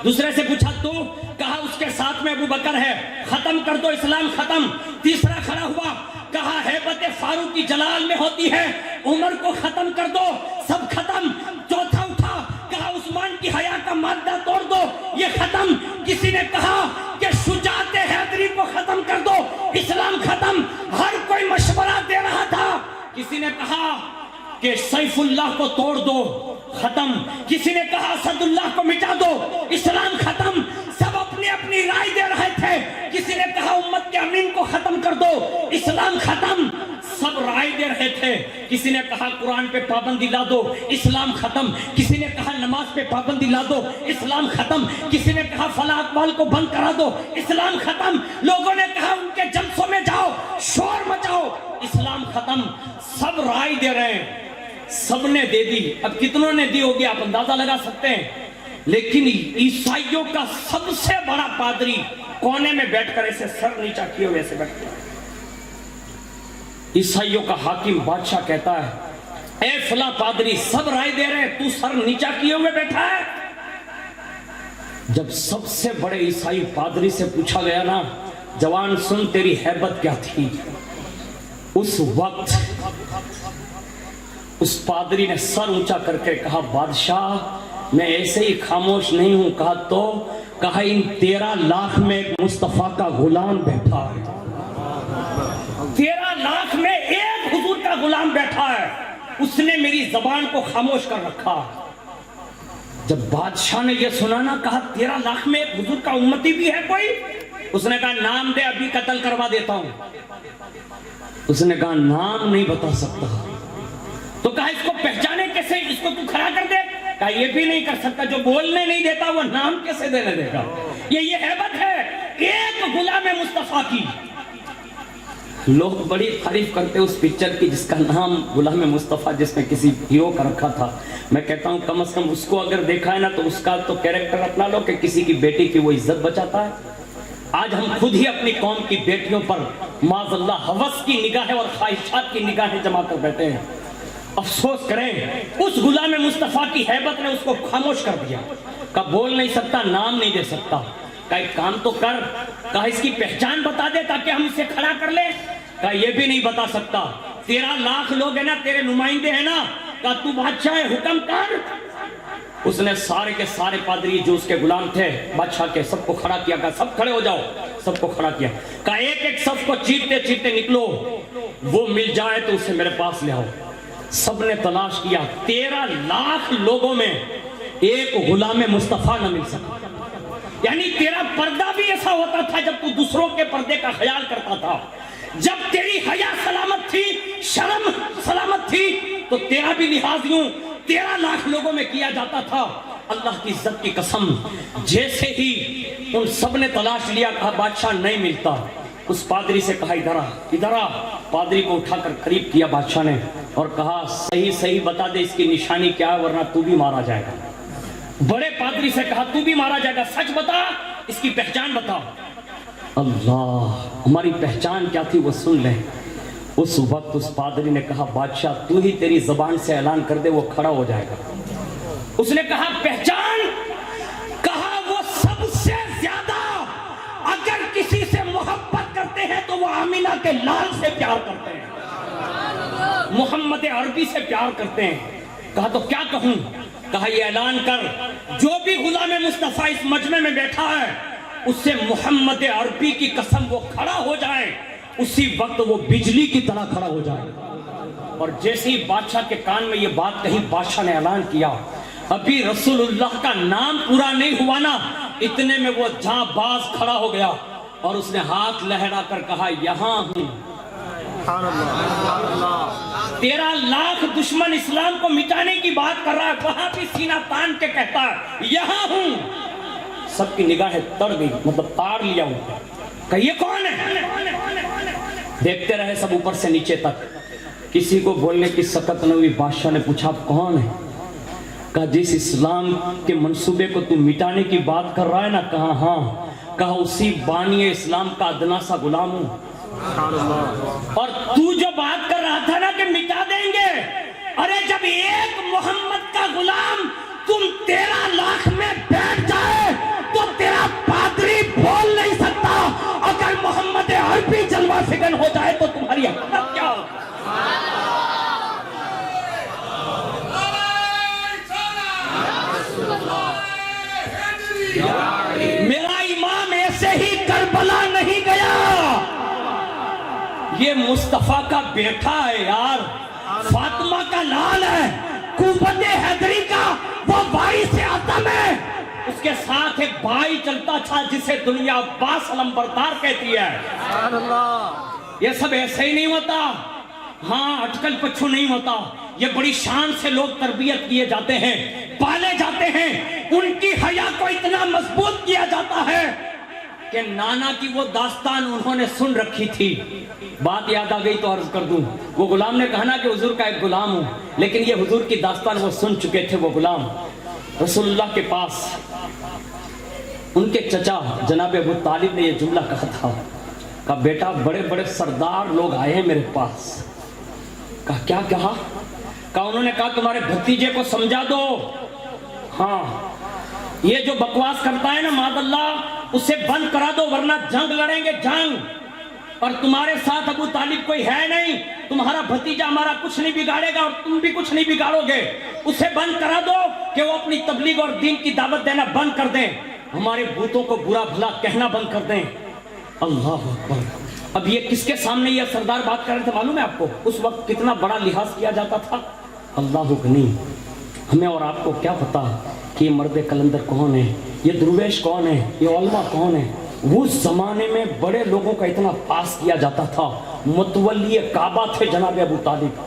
Speaker 1: دوسرے سے پوچھا تو؟ کہا اس کے ساتھ میں ابو بکر ہے، ختم کر دو، اسلام ختم۔ تیسرا کھڑا ہوا، کہا ہیبت فاروقی جلال میں ہوتی ہے، عمر کو ختم کر دو، سب ختم۔ چوتھا اٹھا، کہا عثمان کی حیا کا مادہ توڑ دو، یہ ختم۔ کسی نے کہا کہ شجاعت حیدری کو ختم کر دو، اسلام ختم۔ ہر کوئی مشورہ دے رہا تھا۔ کسی نے کہا کہ سیف اللہ کو توڑ دو، ختم۔ کسی نے کہا اسد اللہ کو مٹا دو، اسلام ختم۔ سب اپنی اپنی رائے دے رہے تھے۔ کسی نے کہا امت کے امین کو ختم کر دو، اسلام ختم۔ سب رائے رائے دے رہے تھے. کسی نے کہا قرآن پہ پابندی لا دو اسلام ختم, کسی نے کہا نماز پہ پابندی لا دو اسلام ختم, کسی نے کہا فلاں اقوال کو بند کرا دو اسلام ختم. لوگوں نے کہا ان کے جلسوں میں جاؤ شور مچاؤ اسلام ختم. سب رائے دے رہے ہیں, سب نے دے دی. اب کتنوں نے دی ہوگی آپ اندازہ لگا سکتے ہیں. لیکن عیسائیوں کا سب سے بڑا پادری کونے میں بیٹھ کر ایسے سر نیچا کیے ہوئے ایسے بیٹھتے ہیں. عیسائیوں کا حاکم بادشاہ کہتا ہے اے فلاں پادری سب رائے دے رہے ہیں تو سر نیچا کیے ہوئے بیٹھا ہے. جب سب سے بڑے عیسائی پادری سے پوچھا گیا نا جوان سن تیری ہیبت کیا تھی, اس وقت اس پادری نے سر اونچا کر کے کہا بادشاہ میں ایسے ہی خاموش نہیں ہوں. کہا تو کہا ان 13 لاکھ میں ایک مصطفیٰ کا غلام بیٹھا ہے. 13 لاکھ میں ایک حضور کا غلام بیٹھا ہے, اس نے میری زبان کو خاموش کر رکھا. جب بادشاہ نے یہ سنا نا کہا 13 لاکھ میں ایک حضور کا امتی بھی ہے کوئی, اس نے کہا نام دے ابھی قتل کروا دیتا ہوں. اس نے کہا نام نہیں بتا سکتا. تو کہا اس کو پہچانے کیسے, اس کو تو کھڑا کر دے. کہا یہ بھی نہیں کر سکتا, جو بولنے نہیں دیتا وہ نام کیسے دینے دے گا. یہ ہیبت ہے ایک غلام مصطفیٰ کی. لوگ بڑی تعریف کرتے اس پکچر کی جس کا نام غلام مصطفیٰ جس میں کسی ہیرو کا رکھا تھا. میں کہتا ہوں کم از کم اس کو اگر دیکھا ہے نا تو اس کا تو کیریکٹر اپنا لو کہ کسی کی بیٹی کی وہ عزت بچاتا ہے. آج ہم خود ہی اپنی قوم کی بیٹیوں پر معاذ اللہ ہوس کی نگاہیں اور خواہشات کی نگاہیں جما کر بیٹھے ہیں. افسوس کریں اس غلام مصطفیٰ کی ہیبت نے اس کو خاموش کر دیا. کہا بول نہیں سکتا نام نہیں دے سکتا. کہا ایک کام تو کر, کہا اس کی پہچان بتا دے تاکہ ہم اسے کھڑا کر لیں. کہا یہ بھی نہیں بتا سکتا. 13 لاکھ لوگ ہیں نا تیرے نمائندے ہیں نا. کہا تو بادشاہ حکم کر. اس نے سارے کے سارے پادری جو اس کے غلام تھے بادشاہ کے سب کو کھڑا کیا. کہا سب کھڑے ہو جاؤ, سب کو کھڑا کیا. کہا ایک ایک سب کو چیرتے چیرتے نکلو, وہ مل جائے تو اسے میرے پاس لے آؤ. سب نے تلاش کیا, 13 لاکھ لوگوں میں ایک غلام مصطفیٰ نہ مل سکا. یعنی تیرا پردہ بھی ایسا ہوتا تھا جب تو دوسروں کے پردے کا خیال کرتا تھا. جب تیری حیا سلامت تھی, شرم سلامت تھی, تو تیرا بھی لحاظ یوں 13 لاکھ لوگوں میں کیا جاتا تھا. اللہ کی عزت کی قسم جیسے ہی ان سب نے تلاش لیا کہا بادشاہ نہیں ملتا. اس پادری سے کہا ادھر آ, ادھر آ. پادری کو اٹھا کر قریب کیا بادشاہ نے اور کہا صحیح صحیح بتا دے اس کی نشانی کیا ہے ورنہ تو بھی مارا جائے گا. بڑے پادری سے کہا تو بھی مارا جائے گا, سچ بتا, اس کی پہچان بتا. اللہ ہماری پہچان کیا تھی وہ سن لیں. اس وقت اس پادری نے کہا بادشاہ تو ہی تیری زبان سے اعلان کر دے, وہ کھڑا ہو جائے گا. اس نے کہا پہچان. کہا وہ سب سے زیادہ اگر کسی سے محبت کرتے ہیں تو وہ آمینہ کے لال سے پیار کرتے ہیں, محمد عربی سے پیار کرتے ہیں. کہا تو کیا کہوں. کہا یہ اعلان کر جو بھی غلام مصطفیٰ اس مجمع میں بیٹھا ہے اس سے محمد عربی کی قسم وہ کھڑا ہو جائے, اسی وقت وہ بجلی کی طرح کھڑا ہو جائے. اور جیسے ہی بادشاہ کے کان میں یہ بات کہی بادشاہ نے اعلان کیا. ابھی رسول اللہ کا نام پورا نہیں ہوا نا اتنے میں وہ جہاں باز کھڑا ہو گیا اور اس نے ہاتھ لہرا کر کہا یہاں ہوں. 13 لاکھ دشمن اسلام کو مٹانے کی بات کر رہا ہے, وہاں بھی سینہ تان کے کہتا ہے یہاں ہوں. سب کی نگاہیں تڑ گئی, مطلب تار لیا ہوں. کہ یہ کون ہے. دیکھتے رہے سب اوپر سے نیچے تک, کسی کو بولنے کی سکت نہ ہوئی. بادشاہ نے پوچھا آپ کون ہے. کہا جس اسلام کے منصوبے کو تو مٹانے کی بات کر رہا ہے نا. کہا ہاں. کہا اسی بانی اسلام کا ادنا سا غلام ہوں. اور تو جو بات کر رہا تھا نا کہ مٹا دیں گے, ارے جب ایک محمد کا غلام تم 13 لاکھ میں بیٹھ جائے تو تیرا پادری بول نہیں سکتا. اگر محمد عربی جلوہ فکن ہو جائے تو تمہاری حالت کیا ہو. میرا امام ایسے ہی کربلا نہیں گیا, یہ مصطفیٰ کا بیٹا ہے یار, فاطمہ کا لال ہے, قوت حیدری کا وہ بھائی سے آدم ہے. اس کے ساتھ ایک بھائی چلتا تھا جسے دنیا عباس علم بردار کہتی ہے. یہ سب ایسے ہی نہیں ہوتا. ہاں اٹکل پچھو نہیں ہوتا، یہ بڑی شان سے لوگ تربیت کیے جاتے ہیں، پالے جاتے ہیں، ان کی حیا کو اتنا مضبوط کیا جاتا ہے کہ نانا کی وہ داستان انہوں نے سن رکھی تھی۔ بات یاد آ گئی تو عرض کر دوں، وہ غلام نے کہا نا کہ حضور کا ایک غلام ہوں، لیکن یہ حضور کی داستان وہ سن چکے تھے۔ وہ غلام رسول اللہ کے پاس ان کے چچا جناب ابو طالب نے یہ جملہ کہا تھا، کہا بیٹا بڑے بڑے سردار لوگ آئے ہیں میرے پاس۔ کہا کیا کہا؟ کہا انہوں نے کہا تمہارے بھتیجے کو سمجھا دو، ہاں یہ جو بکواس کرتا ہے نا معاذ اللہ اسے بند کرا دو ورنہ جنگ لڑیں گے جنگ، اور تمہارے ساتھ ابو طالب کوئی ہے نہیں، تمہارا بھتیجا ہمارا کچھ نہیں بگاڑے گا اور تم بھی کچھ نہیں بگاڑو گے، اسے بند کرا دو کہ وہ اپنی تبلیغ اور دین کی دعوت دینا بند کر دیں، ہمارے بھوتوں کو برا بھلا کہنا بند کر دیں۔ اللہ اکبر۔ اب یہ کس کے سامنے یہ سردار بات کر رہے تھے معلوم ہے آپ کو؟ اس وقت کتنا بڑا لحاظ کیا جاتا تھا۔ اللہ غنی، ہمیں اور آپ کو کیا پتا کہ یہ مرد کلندر کون ہے، یہ درویش کون ہے، یہ علماء کون ہے۔ اس زمانے میں بڑے لوگوں کا اتنا پاس کیا جاتا تھا، متولی کعبہ تھے جناب ابو طالب،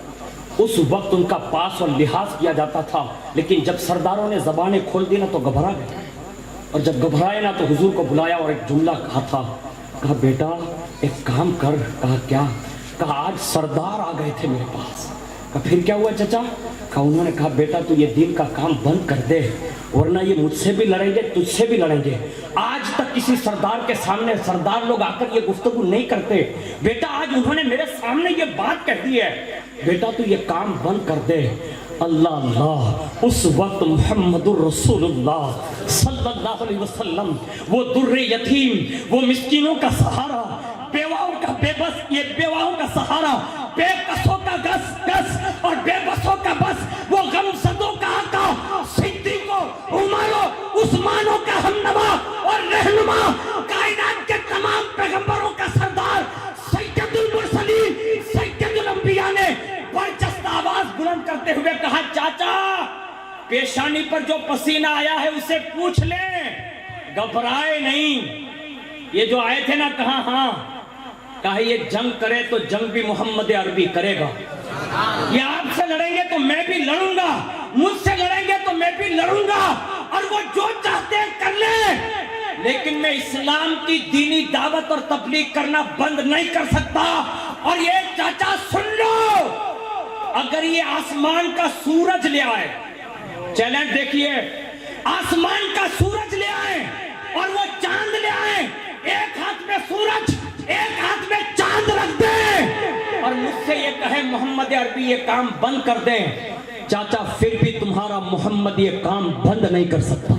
Speaker 1: اس وقت ان کا پاس اور لحاظ کیا جاتا تھا، لیکن جب سرداروں نے زبانیں کھول دی نا تو گھبرا گئے، اور جب گھبرائے نا تو حضور کو بلایا اور ایک جملہ کہا تھا، کہا بیٹا ایک کام کر۔ کہا کیا؟ کہا آج سردار آ گئے تھے میرے پاس۔ کہا پھر کیا ہوا چچا؟ کہا انہوں نے کہا بیٹا تو یہ دین کا کام بند کر دے ورنہ یہ مجھ سے بھی لڑیں گے تجھ سے بھی لڑیں گے۔ آج تک کسی سردار کے سامنے سردار لوگ آ کر یہ گفتگو نہیں کرتے، بیٹا آج انہوں نے میرے سامنے یہ بات کہہ دی ہے، بیٹا تو یہ کام بند کر دے۔ اللہ اللہ، اس وقت محمد الرسول اللہ صلی اللہ علیہ وسلم وہ در یتیم، وہ مسکینوں کا سہارا، بیواؤں کا بے بس، یہ بیواؤں کا سہارا، بے بسوں کا گس گس اور بے بسوں کا بس، وہ غم زدوں کا آقا، صدیقوں عمروں عثمانوں کا ہمنوا اور رہنما، کائنات کے تمام پیغمبروں کا سردار سید المرسلین سید الانبیاء نے برجستہ آواز بلند کرتے ہوئے کہا چاچا پیشانی پر جو پسینہ آیا ہے اسے پوچھ لیں، گھبرائے نہیں۔ یہ جو آئے تھے نا کہا ہاں، کہا یہ جنگ کرے تو جنگ بھی محمد عربی کرے گا، یہ آپ سے لڑیں گے تو میں بھی لڑوں گا، مجھ سے لڑیں گے تو میں بھی لڑوں گا، اور وہ جو چاہتے ہیں کر لیں، لیکن میں اسلام کی دینی دعوت اور تبلیغ کرنا بند نہیں کر سکتا۔ اور یہ چاچا سن لو، اگر یہ آسمان کا سورج لے آئے، چیلنج دیکھیے، آسمان کا سورج لے آئے اور وہ چاند لے آئے، ایک ہاتھ میں سورج ایک ہاتھ میں چاند رکھ دیں اور مجھ سے یہ کہے محمد عربی یہ کام بند کر دیں، چاچا پھر بھی تمہارا محمد یہ کام بند نہیں کر سکتا۔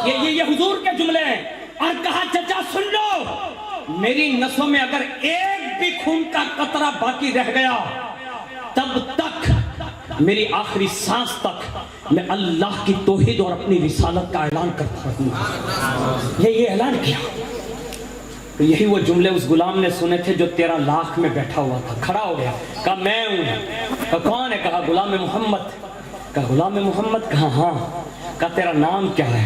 Speaker 1: یہ حضور کے جملے ہیں، اور کہا چچا سن لو، میری نسوں میں اگر ایک بھی خون کا قطرہ باقی رہ گیا تب تک میری آخری سانس تک میں اللہ کی توحید اور اپنی رسالت کا اعلان کرتا رہوں۔ یہ اعلان کیا، یہی وہ جملے اس غلام نے سنے تھے جو 13 لاکھ میں بیٹھا ہوا تھا، کھڑا ہو گیا، کہا میں ہوں۔ کہا کون ہے؟ کہا غلام محمد۔ کہا غلام محمد؟ کہا ہاں۔ کہا تیرا نام کیا ہے؟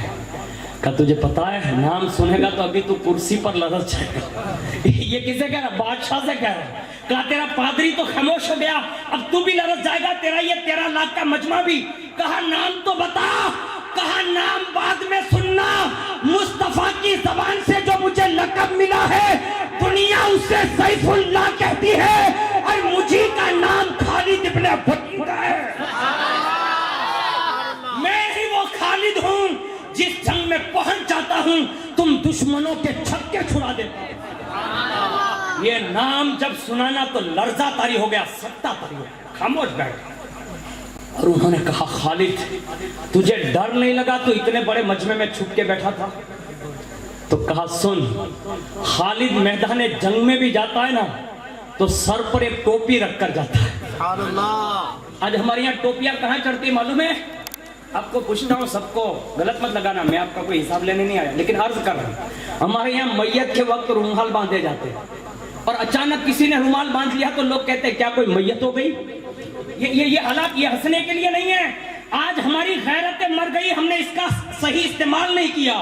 Speaker 1: کہا تجھے پتا ہے نام سنے گا تو ابھی تو کرسی پر لرز جائے گا۔ یہ کسے کہہ رہا؟ بادشاہ سے کہہ رہا۔ کہا تیرا پادری تو خاموش ہو گیا، اب تو بھی لرز جائے گا، تیرا یہ 13 لاکھ کا مجمع بھی۔ کہا نام تو بتا۔ کہا نام بعد میں سننا، مصطفیٰ کی زبان سے جو مجھے لقب ملا ہے دنیا اسے سیف اللہ کہتی ہے، اور مجھے کا نام خالد ابن ولید ہے۔ میں ہی وہ خالد ہوں جس جنگ میں پہنچ جاتا ہوں تم دشمنوں کے چھکے چھڑا دیتا ہوں۔ یہ نام جب سنانا تو لرزہ طاری ہو گیا، سکتہ طاری ہو گیا، خاموش بیٹھ گیا۔ اور انہوں نے کہا خالد تجھے ڈر نہیں لگا تو اتنے بڑے مجمع میں چھپ کے بیٹھا تھا؟ تو کہا سن، خالد میدان جنگ میں بھی جاتا ہے نا تو سر پر ایک ٹوپی رکھ کر جاتا ہے۔ آج ہمارے یہاں ٹوپیاں کہاں چڑھتی معلوم ہے؟ آپ کو پوچھتا ہوں، سب کو غلط مت لگانا، میں آپ کا کوئی حساب لینے نہیں آیا، لیکن عرض کر رہا ہوں ہمارے یہاں میت کے وقت رومال باندھے جاتے ہیں، اور اچانک کسی نے رومال باندھ لیا تو لوگ کہتے ہیں کیا کوئی میت ہو گئی؟ یہ حالات یہ ہنسنے کے لیے نہیں ہے، آج ہماری غیرتیں مر گئی، ہم نے اس کا صحیح استعمال نہیں کیا۔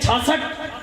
Speaker 1: 66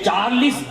Speaker 1: 40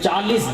Speaker 1: 40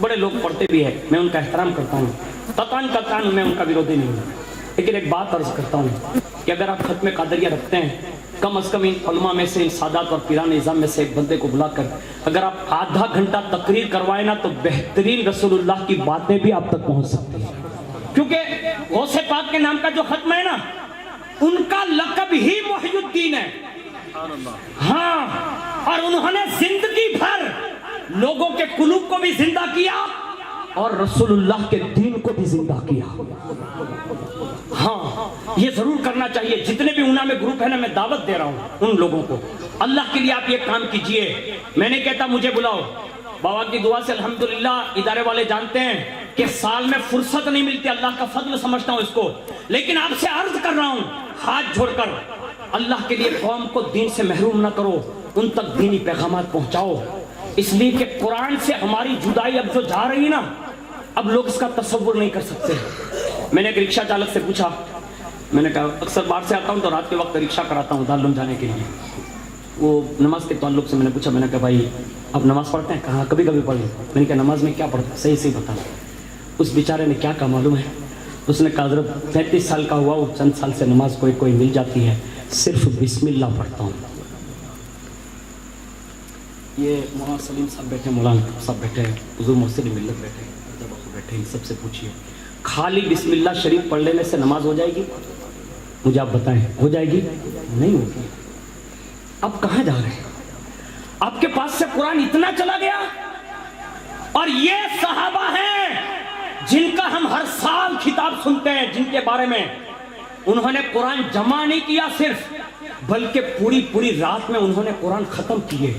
Speaker 1: بڑے لوگ پڑھتے بھی ہیں، میں ان کا احترام کرتا ہوں، قطعاً میں ان کا ویرودھی نہیں ہوں، لیکن ایک بات عرض کرتا ہوں کہ اگر آپ ختم قادریہ رکھتے ہیں، کم از کم ان علماء میں سے، ان سادات اور پیران نظام میں سے ایک بندے کو بلا کر اگر آپ آدھا گھنٹہ تقریر کروائیں نا تو بہترین رسول اللہ کی باتیں بھی آپ تک پہنچ سکتی ہیں، کیونکہ غوث پاک کے نام کا جو ختم ہے نا، ان کا لقب ہی محی الدین ہے۔ ہاں، اور انہوں نے زندگی بھر لوگوں کے قلوب کو بھی زندہ کیا اور رسول اللہ کے دین کو بھی زندہ کیا۔ ہاں، یہ ضرور کرنا چاہیے۔ جتنے بھی اونا میں گروپ ہے نا، میں دعوت دے رہا ہوں ان لوگوں کو، اللہ کے لیے آپ یہ کام کیجئے۔ میں نہیں کہتا مجھے بلاؤ، بابا کی دعا سے الحمدللہ ادارے والے جانتے ہیں کہ سال میں فرصت نہیں ملتی، اللہ کا فضل سمجھتا ہوں اس کو، لیکن آپ سے عرض کر رہا ہوں ہاتھ جوڑ کر، اللہ کے لیے قوم کو دین سے محروم نہ کرو، ان تک دینی پیغامات پہنچاؤ، اس لیے کہ قرآن سے ہماری جدائی اب جو جا رہی ہے نا، اب لوگ اس کا تصور نہیں کر سکتے۔ میں نے ایک رکشہ چالک سے پوچھا، میں نے کہا اکثر باہر سے آتا ہوں تو رات کے وقت رکشہ کراتا ہوں دارالعلوم جانے کے لیے، وہ نماز کے تعلق سے میں نے پوچھا، میں نے کہا بھائی آپ نماز پڑھتے ہیں؟ کہا کبھی کبھی پڑھ لیں۔ میں نے کہا نماز میں کیا پڑھتے ہیں؟ صحیح بتا۔ اس بیچارے نے کیا کہا معلوم ہے؟ اس نے کہا حضرت 35 سال کا ہوا، وہ چند سال سے نماز کوئی مل جاتی ہے، صرف بسم اللہ پڑھتا ہوں۔ یہ مولانا سلیم صاحب بیٹھے، مولانا صاحب بیٹھے، حضور محسن ملت بیٹھے، جب آپ بیٹھے ان سب سے پوچھیے، خالی بسم اللہ شریف پڑھ لینے سے نماز ہو جائے گی؟ مجھے آپ بتائیں، ہو جائے گی؟ نہیں ہوگی۔ اب کہاں جا رہے ہیں؟ آپ کے پاس سے قرآن اتنا چلا گیا، اور یہ صحابہ ہیں جن کا ہم ہر سال خطاب سنتے ہیں، جن کے بارے میں انہوں نے قرآن جمع نہیں کیا صرف، بلکہ پوری رات میں انہوں نے قرآن ختم کیے۔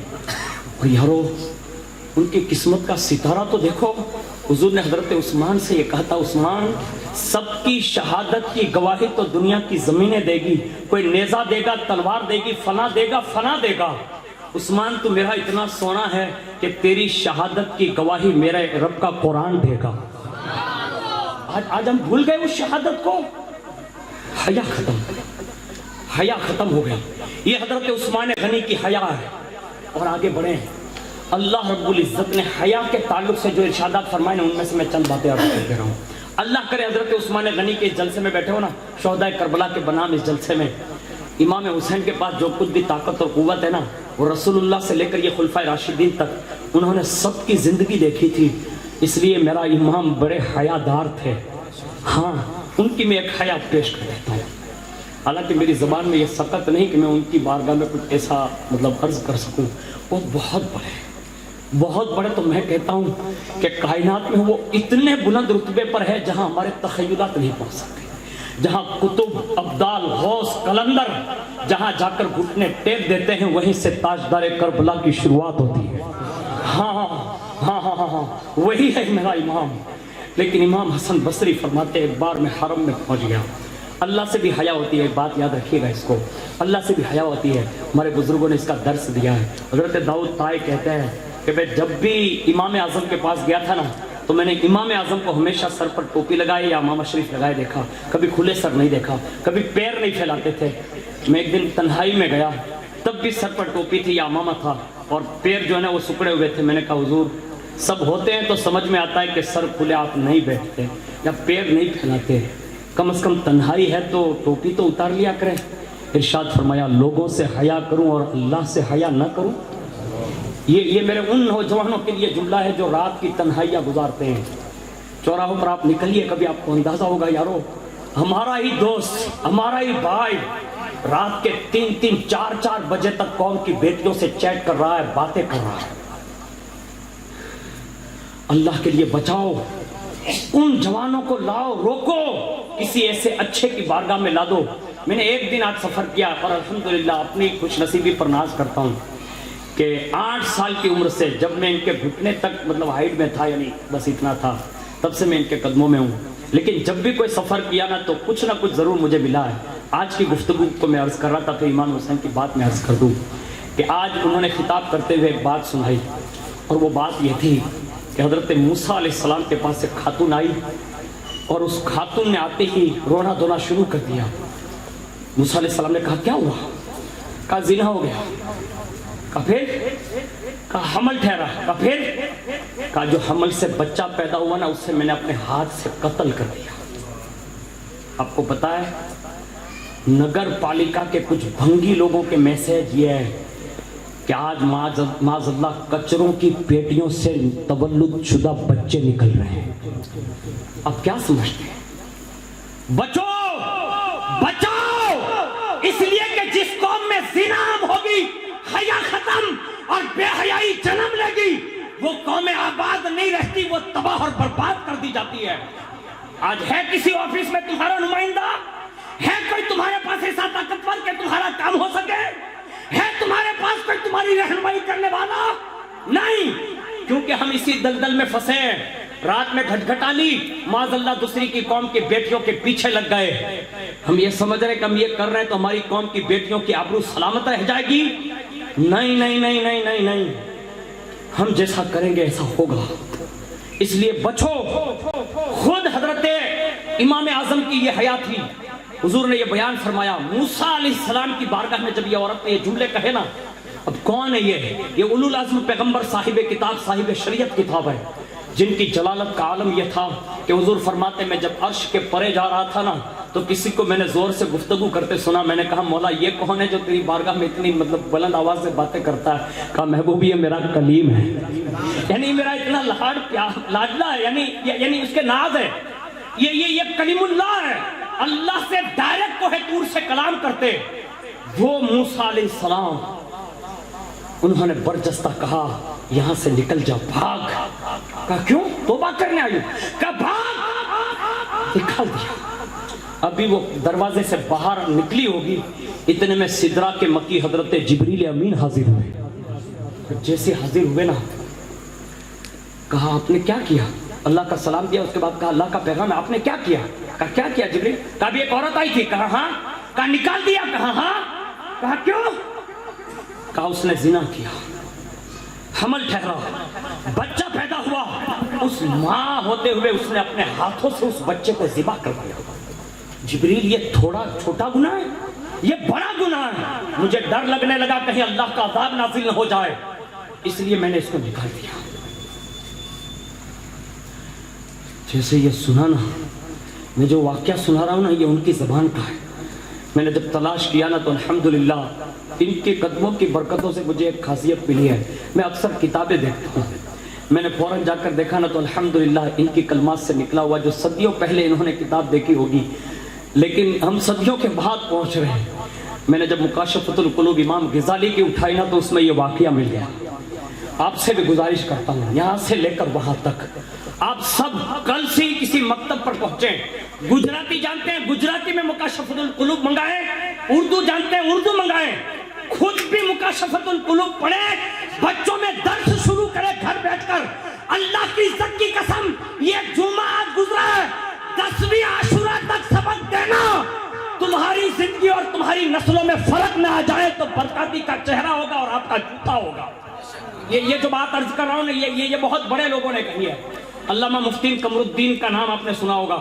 Speaker 1: اور یارو ان کی قسمت کا ستارہ تو دیکھو، حضور نے حضرت عثمان سے یہ کہا تھا، عثمان سب کی شہادت کی گواہی تو دنیا کی زمینیں دے گی، کوئی نیزہ دے گا، تلوار دے گی، فنا دے گا، عثمان تو میرا اتنا سونا ہے کہ تیری شہادت کی گواہی میرے رب کا قرآن دے گا۔ آج ہم بھول گئے اس شہادت کو، حیا ختم ہو گئی۔ یہ حضرت عثمان غنی کی حیا ہے۔ اور آگے بڑھیں، اللہ رب العزت نے حیا کے تعلق سے جو ارشادات فرمائے نا، ان میں سے میں چند باتیں آپ کو کہہ رہا ہوں۔ اللہ کرے حضرت عثمان غنی کے اس جلسے میں بیٹھے ہو نا، شہدائے کربلا کے بنام اس جلسے میں، امام حسین کے پاس جو کچھ بھی طاقت اور قوت ہے نا، وہ رسول اللہ سے لے کر یہ خلفائے راشدین تک انہوں نے سب کی زندگی دیکھی تھی، اس لیے میرا امام بڑے حیادار تھے۔ ہاں، ان کی میں ایک حیا پیش کر دیتا ہوں، حالانکہ میری زبان میں یہ سقط نہیں کہ میں ان کی بارگاہ میں کچھ ایسا عرض کر سکوں۔ وہ بہت بڑے تو میں کہتا ہوں کہ کائنات میں وہ اتنے بلند رتبے پر ہے جہاں ہمارے تخیلات نہیں پہنچ سکتے، جہاں کتب، ابدال، غوث، قلندر جہاں جا کر گھٹنے ٹیک دیتے ہیں، وہیں سے تاجدار کربلا کی شروعات ہوتی ہے۔ ہاں، وہی ہے میرا امام۔ لیکن امام حسن بصری فرماتے ایک بار میں حرم میں پہنچ گیا، اللہ سے بھی حیا ہوتی ہے، ایک بات یاد رکھیے گا اس کو، اللہ سے بھی حیا ہوتی ہے، ہمارے بزرگوں نے اس کا درس دیا ہے۔ حضرت داؤد طائی کہتے ہیں کہ میں جب بھی امام اعظم کے پاس گیا تھا نا، تو میں نے امام اعظم کو ہمیشہ سر پر ٹوپی لگائی یا امامہ شریف لگائے دیکھا، کبھی کھلے سر نہیں دیکھا، کبھی پیر نہیں پھیلاتے تھے۔ میں ایک دن تنہائی میں گیا، تب بھی سر پر ٹوپی تھی یا امامہ تھا، اور پیر جو ہے نا وہ سکڑے ہوئے تھے۔ میں نے کہا حضور سب ہوتے ہیں تو سمجھ میں آتا ہے کہ سر کھلے آپ نہیں بیٹھتے یا پیر نہیں پھیلاتے، کم از کم تنہائی ہے تو ٹوپی تو اتار لیا کریں۔ ارشاد فرمایا لوگوں سے حیا کروں اور اللہ سے حیا نہ کروں۔ یہ میرے ان نوجوانوں کے لیے جملہ ہے جو رات کی تنہائیاں گزارتے ہیں۔ چوراہوں پر آپ نکلیے، کبھی آپ کو اندازہ ہوگا یارو، ہمارا ہی دوست، ہمارا ہی بھائی رات کے 3-3 4-4 بجے تک قوم کی بیٹیوں سے چیٹ کر رہا ہے، باتیں کر رہا ہے۔ اللہ کے لیے بچاؤ، ان جوانوں کو لاؤ، روکو، کسی ایسے اچھے کی بارگاہ میں لا دو۔ میں نے ایک دن آج سفر کیا اور الحمدللہ اپنی خوش نصیبی پر ناز کرتا ہوں کہ 8 سال کی عمر سے جب میں ان کے گھٹنے تک ہائٹ میں تھا، یعنی بس اتنا تھا، تب سے میں ان کے قدموں میں ہوں، لیکن جب بھی کوئی سفر کیا نا تو کچھ نہ کچھ ضرور مجھے ملا ہے۔ آج کی گفتگو کو میں عرض کر رہا تھا تو امام حسین کی بات میں عرض کر دوں کہ آج انہوں نے خطاب کرتے ہوئے ایک بات سنائی، اور وہ بات یہ تھی کہ حضرت موسیٰ علیہ السلام کے پاس ایک خاتون آئی اور اس خاتون نے آتے ہی رونا دھونا شروع کر دیا۔ موسیٰ علیہ السلام نے کہا کیا ہوا؟ کہا زنا ہو گیا۔ کہا پھر؟ کہا حمل ٹھہرا. کہا پھر؟ کہا جو حمل سے بچہ پیدا ہوا نا اس سے میں نے اپنے ہاتھ سے قتل کر دیا. آپ کو پتا ہے نگر پالیکا کے کچھ بھنگی لوگوں کے میسج یہ ہے کہ آج معاذ اللہ کچروں کی پیٹیوں سے تولد شدہ بچے نکل رہے ہیں. اب کیا سمجھتے ہیں؟ بچو بچاؤ، اس لیے کہ جس قوم میں زنا عام ہوگی، حیا ختم اور بے حیائی جنم لے گی، وہ قوم آباد نہیں رہتی، وہ تباہ اور برباد کر دی جاتی ہے. آج ہے کسی آفس میں تمہارا نمائندہ؟ ہے کوئی تمہارے پاس ایسا طاقتور کہ تمہارا کام ہو سکے؟ ہے تمہارے پاس کوئی تمہاری رہنمائی کرنے والا؟ نہیں، کیونکہ ہم اسی دلدل میں پھنسے ہیں. رات میں گھٹگھٹالی معاذ اللہ دوسری کی قوم کی بیٹیوں کے پیچھے لگ گئے. ہم یہ سمجھ رہے کہ ہم یہ کر رہے ہیں تو ہماری قوم کی بیٹیوں کی آبرو سلامت رہ جائے گی. نہیں نہیں نہیں نہیں نہیں نہیں، ہم جیسا کریں گے ایسا ہوگا. اس لیے بچو. خود حضرت امام اعظم کی یہ حیا تھی. حضور نے یہ بیان فرمایا موسیٰ علیہ السلام کی بارگاہ میں جب یہ عورت نے یہ جملے کہے نا، اب کون ہے یہ اولو العزم پیغمبر صاحب کتاب صاحب شریعت کتاب ہے، جن کی جلالت کا عالم یہ تھا کہ حضور فرماتے میں جب عرش کے پرے جا رہا تھا نا تو کسی کو میں نے زور سے گفتگو کرتے سنا. میں نے کہا مولا یہ کون ہے جو تیری بارگاہ میں اتنی بلند آواز سے باتیں کرتا ہے؟ کہا محبوب یہ میرا کلیم ہے، یعنی میرا اتنا لاڈلا ہے، یعنی اس کے ناز ہے. یہ کلیم اللہ ہے، اللہ سے ڈائریکٹ کوہ طور سے کلام کرتے. وہ موسیٰ علیہ السلام انہوں نے برجستہ کہا یہاں سے نکل جا، بھاگ. کہا کیوں؟ توبہ کرنے آئی. کہا بھاگ. نکال دیا. ابھی وہ دروازے سے باہر نکلی ہوگی، اتنے میں سدرا کے مکی حضرت جبریل امین حاضر ہوئے. جیسے حاضر ہوئے نا کہا آپ نے کیا کیا؟ اللہ کا سلام دیا. اس کے بعد کہا اللہ کا پیغام ہے، آپ نے کیا کیا؟ کہا کیا کیا جبریل؟ کہا ابھی ایک عورت آئی تھی. کہا ہاں. کہا نکال دیا؟ کہا ہاں. کہا کیوں؟ کہا اس نے زنا کیا، حمل ٹھہرا، بچہ پیدا ہوا، اس ماں ہوتے ہوئے اس نے اپنے ہاتھوں سے اس بچے کو ذبح کر دیا. جبریل یہ تھوڑا چھوٹا گناہ ہے؟ یہ بڑا گناہ ہے. مجھے ڈر لگنے لگا کہیں اللہ کا عذاب نازل نہ ہو جائے، اس لیے میں نے اس کو نکال دیا. جیسے یہ سنا نا، میں جو واقعہ سنا رہا ہوں نا یہ ان کی زبان کا ہے. میں نے جب تلاش کیا نا تو الحمدللہ ان کے قدموں کی برکتوں سے مجھے ایک خاصیت ملی ہے. میں اکثر کتابیں دیکھتا ہوں، میں نے فوراً جا کر دیکھا نا تو الحمدللہ ان کی کلمات سے نکلا ہوا جو صدیوں پہلے انہوں نے کتاب دیکھی ہوگی لیکن ہم صدیوں کے بعد پہنچ رہے ہیں. میں نے جب مکاشفۃ القلوب امام غزالی کی اٹھائی نا تو اس میں یہ واقعہ مل گیا. آپ سے بھی گزارش کرتا ہوں یہاں سے لے کر وہاں تک آپ سب کل سے ہی کسی مکتب پر پہنچیں. گجراتی جانتے ہیں گجراتی میں مکاشفۃ القلوب منگائیں، اردو جانتے ہیں اردو منگائیں، خود بھی مکاشفۃ القلوب پڑھیں، بچوں میں درس شروع کریں گھر بیٹھ کر. اللہ کی عزت کی قسم یہ جمعہ گزرا ہے، 10ویں عاشورہ تک سبق دینا. تمہاری زندگی اور تمہاری نسلوں میں فرق نہ آ جائے تو برکاتی کا چہرہ ہوگا اور آپ کا جوتا ہوگا. یہ جو بات عرض کر رہا ہوں یہ بہت بڑے لوگوں نے کہی ہے. علامہ مفتی قمر الدین کا نام آپ نے سنا ہوگا.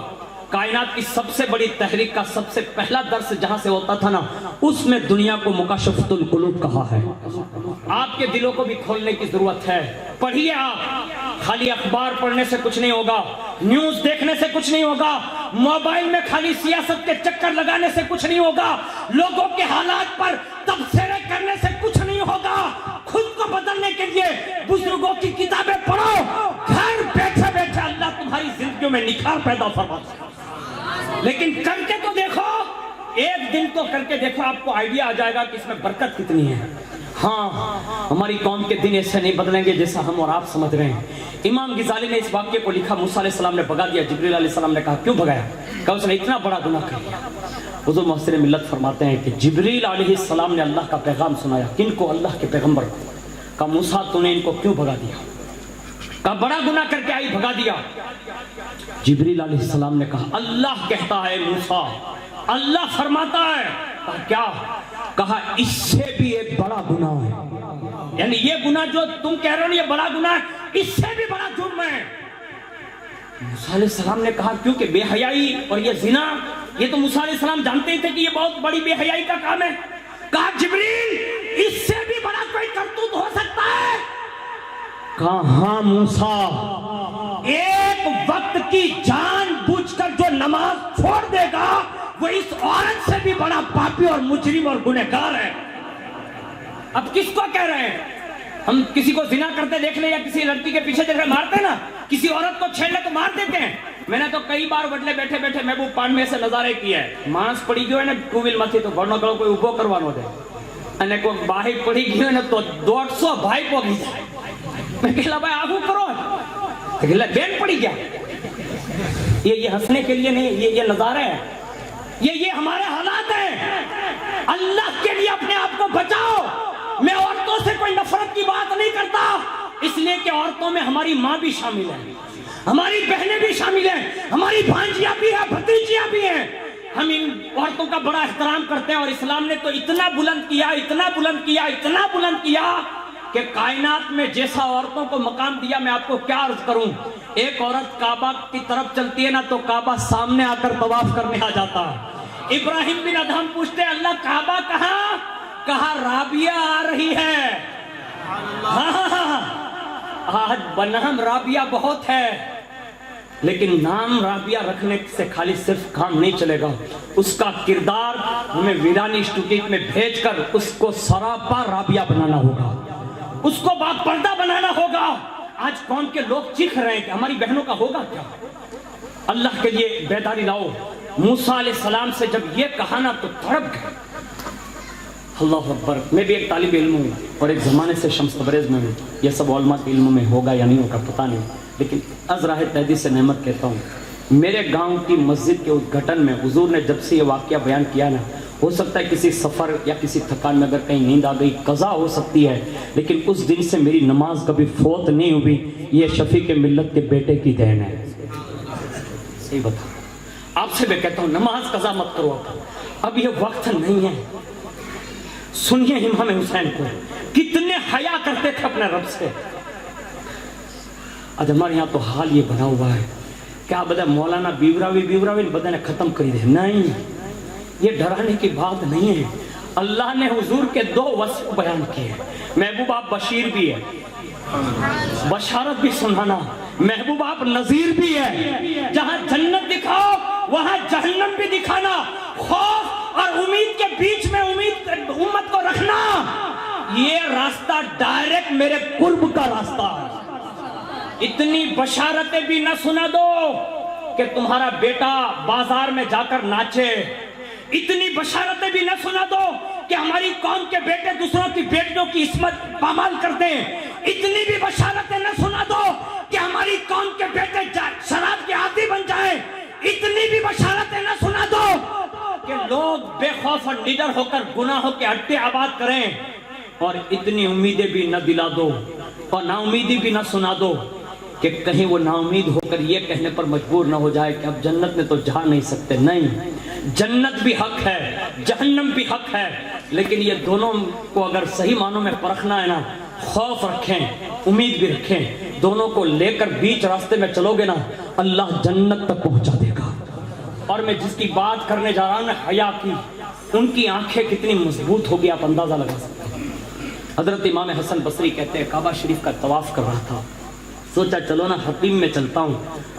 Speaker 1: کائنات کی سب سے بڑی تحریک کا سب سے پہلا درس جہاں سے ہوتا تھا نا اس میں دنیا کو مکاشفۃ القلوب کہا ہے. آپ کے دلوں کو بھی کھولنے کی ضرورت ہے. پڑھیے آپ، خالی اخبار پڑھنے سے کچھ نہیں ہوگا، نیوز دیکھنے سے کچھ نہیں ہوگا، موبائل میں خالی سیاست کے چکر لگانے سے کچھ نہیں ہوگا، لوگوں کے حالات پر تبصرے کرنے سے کچھ نہیں ہوگا. خود کو بدلنے کے لیے بزرگوں کی کتابیں پڑھو، گھر بیٹھے بیٹھے اللہ تمہاری زندگیوں میں نکھار پیدا فرماتا ہے. لیکن کر کے تو دیکھو، ایک دن تو کر کے دیکھو، آپ کو آئیڈیا آ جائے گا کہ اس میں برکت کتنی ہے. ہاں ہماری قوم کے دن ایسے نہیں بدلیں گے جیسا ہم اور آپ سمجھ رہے ہیں. امام غزالی نے اس واقعے کو لکھا. موسیٰ علیہ السلام نے بھگا دیا. جبریل علیہ السلام نے کہا کیوں بھگایا؟ کہا اس نے اتنا بڑا گناہ کر دیا. حضور محسن ملت فرماتے ہیں کہ جبریل علیہ السلام نے اللہ کا پیغام سنایا. کن کو؟ اللہ کے پیغمبر کو. کہا موسیٰ تو نے ان کو کیوں بھگا دیا؟ کہا بڑا گناہ کر کے آئی بھگا دیا. جبریل علیہ السلام نے کہا اللہ کہتا ہے موسیٰ، اللہ فرماتا ہے. کہا کیا؟ کہا اس سے بھی ایک بڑا گناہ ہے، یعنی یہ گناہ جو تم کہہ رہے ہو یہ بڑا گناہ ہے، اس سے بھی بڑا جرم ہے. موسیٰ علیہ السلام نے کہا کیونکہ بے حیائی اور یہ زنا، یہ تو موسیٰ علیہ السلام جانتے تھے کہ یہ بہت بڑی بے حیائی کا کام ہے. کہا جبریل اس سے بھی بڑا کوئی کرتوت ہو سکتا ہے؟ کہاں موسیٰ ایک وقت کی جان بوجھ کر جو نماز چھوڑ دے گا وہ اس عورت سے بھی بڑا پاپی اور مجرم اور گنہگار ہے. اب کس کو کہہ رہے ہیں؟ ہم کسی کو زنا کرتے دیکھ لیں یا کسی لڑکی کے پیچھے دیکھ رہے مارتے نا, کسی عورت کو چھیڑ لے تو مار دیتے ہیں. میں نے تو کئی بار وڈلے بیٹھے بیٹھے محبوب پان میں سے نظارے کیا ہے. مانس پڑی گئی ہے نا ٹو ویل ماتھی تو گھرનો ગળો કોઈ ઊભો કરવાનો છે અને કોઈ બાહી પડી ગયો ને તો 150 ભાઈ પોગી જાય. મેં કહેલા ભાઈ આવું કરો, કહેલા બેન પડી ગયા. یہ ہنسنے کے لیے نہیں, یہ نظارہ ہے, یہ ہمارے حالات ہیں. اللہ کے لیے اپنے آپ کو بچاؤ. میں عورتوں سے کوئی نفرت کی بات نہیں کرتا, اس لیے کہ عورتوں میں ہماری ماں بھی شامل ہے, ہماری بہنیں بھی شامل ہیں, ہماری بھانجیاں بھی ہیں, بھتیجیاں بھی ہیں. ہم ان عورتوں کا بڑا احترام کرتے ہیں اور اسلام نے تو اتنا بلند کیا, اتنا بلند کیا, اتنا بلند کیا کہ کائنات میں جیسا عورتوں کو مقام دیا میں آپ کو کیا عرض کروں. ایک عورت کعبہ کی طرف چلتی ہے نا تو کعبہ سامنے آ کر طواف کرنے آ جاتا. ابراہیم بن ادہم پوچھتے اللہ کعبہ کہاں؟ کہا رابیہ آ رہی ہے. آج بنام رابیہ بہت ہے لیکن نام رابیہ رکھنے سے خالی صرف کام نہیں چلے گا, اس کا کردار ہمیں ویرانی اسٹوڈیٹ میں بھیج کر اس کو سراپا رابیہ بنانا ہوگا, اس کو با پردہ بنانا ہوگا. آج قوم کے لوگ چیخ رہے ہیں کہ ہماری بہنوں کا ہوگا کیا. اللہ کے لیے بیداری لاؤ. موسیٰ علیہ السلام سے جب یہ کہا نا تو تڑپ گئے. اللہ اکبر. میں بھی ایک طالب علم ہوں اور ایک زمانے سے شمس تبریز میں ہوں. یہ سب علماء کے علم میں ہوگا یا نہیں ہوگا پتہ نہیں, لیکن از راہ تحدید سے نعمت کہتا ہوں. میرے گاؤں کی مسجد کے ادگھٹن میں حضور نے جب سے یہ واقعہ بیان کیا نا, ہو سکتا ہے کسی سفر یا کسی تھکان میں اگر کہیں نیند آ گئی قضا ہو سکتی ہے, لیکن اس دن سے میری نماز کبھی فوت نہیں ہوئی. یہ شفیع ملت کے بیٹے کی دین ہے. صحیح بتا, آپ سے میں کہتا ہوں نماز قضا مت کرو, اب یہ وقت نہیں ہے. سنیے امام حسین کو کتنے حیا کرتے تھے اپنے رب سے. آج ہمارے یہاں تو حال یہ بنا ہوا ہے کیا بدہ مولانا بیوراوی بدہ نے ختم کری دے. نہیں, یہ ڈرانے کی بات نہیں ہے. اللہ نے حضور کے 2 وصف بیان کیے. محبوب آپ بشیر بھی ہے, بشارت بھی سنانا. محبوب آپ نذیر بھی ہے, جہاں جنت دکھاؤ وہاں جہنم بھی دکھانا. خوف اور امید کے بیچ میں امت کو رکھنا. یہ راستہ ڈائریکٹ میرے قرب کا راستہ ہے. اتنی بشارتیں بھی نہ سنا دو کہ تمہارا بیٹا بازار میں جا کر ناچے. اتنی بشارتیں بھی نہ سنا دو کہ ہماری قوم کے بیٹے دوسروں کی بیٹیوں کی عصمت پامال کر دیں. اتنی بھی بشارتیں نہ سنا دو کہ ہماری قوم کے بیٹے شراب کے عادی بن جائیں. اتنی بھی بشارتیں نہ سنا دو کہ لوگ بے خوف اور نڈر ہو کر گناہوں کے اڈے آباد کریں. اور اتنی امیدیں بھی نہ دلا دو اور نا امیدی بھی نہ سنا دو کہ کہیں وہ نا امید ہو کر یہ کہنے پر مجبور نہ ہو جائے کہ اب جنت میں تو جا نہیں سکتے. نہیں, جنت بھی حق ہے, جہنم بھی حق ہے, لیکن یہ دونوں کو اگر صحیح معنوں میں پرکھنا ہے نا, خوف رکھیں, امید بھی رکھیں. دونوں کو لے کر بیچ راستے میں چلو گے نا, اللہ جنت تک پہنچا دے گا. اور میں جس کی بات کرنے جا رہا ہوں نا حیا کی, ان کی آنکھیں کتنی مضبوط ہوگی آپ اندازہ لگا سکتے ہیں. حضرت امام حسن بصری کہتے ہیں کعبہ شریف کا طواف کر رہا تھا, سوچا چلو نا حتیم میں چلتا ہوں,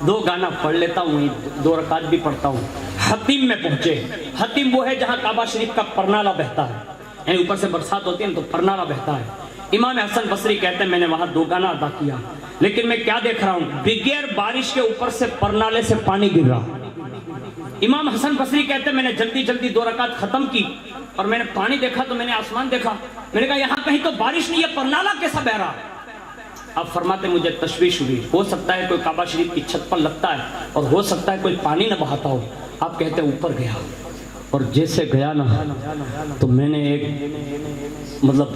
Speaker 1: 2 گانا پڑھ لیتا ہوں, 2 رکعت بھی پڑھتا ہوں. حتیم میں پہنچے. حتیم وہ ہے جہاں کعبہ شریف کا پرنالہ بہتا ہے, یعنی اوپر سے برسات ہوتی ہے تو پرنالہ بہتا ہے. امام حسن بصری کہتے ہیں میں نے وہاں 2 گانا ادا کیا, لیکن میں کیا دیکھ رہا ہوں, بغیر بارش کے اوپر سے پرنالے سے پانی گر رہا. امام حسن بصری کہتے ہیں میں نے جلدی 2 رکعت ختم کی اور میں نے پانی دیکھا تو میں نے آسمان دیکھا. میں نے کہا یہاں کہیں تو بارش نہیں ہے, پرنالہ کیسا بہ رہا. اب فرماتے مجھے تشویش ہوئی, ہو سکتا ہے کوئی کعبہ شریف کی چھت پر لگتا ہے اور ہو سکتا ہے کوئی پانی نہ بہاتا ہو. آپ کہتے ہیں اوپر گیا اور جیسے گیا نا تو میں نے ایک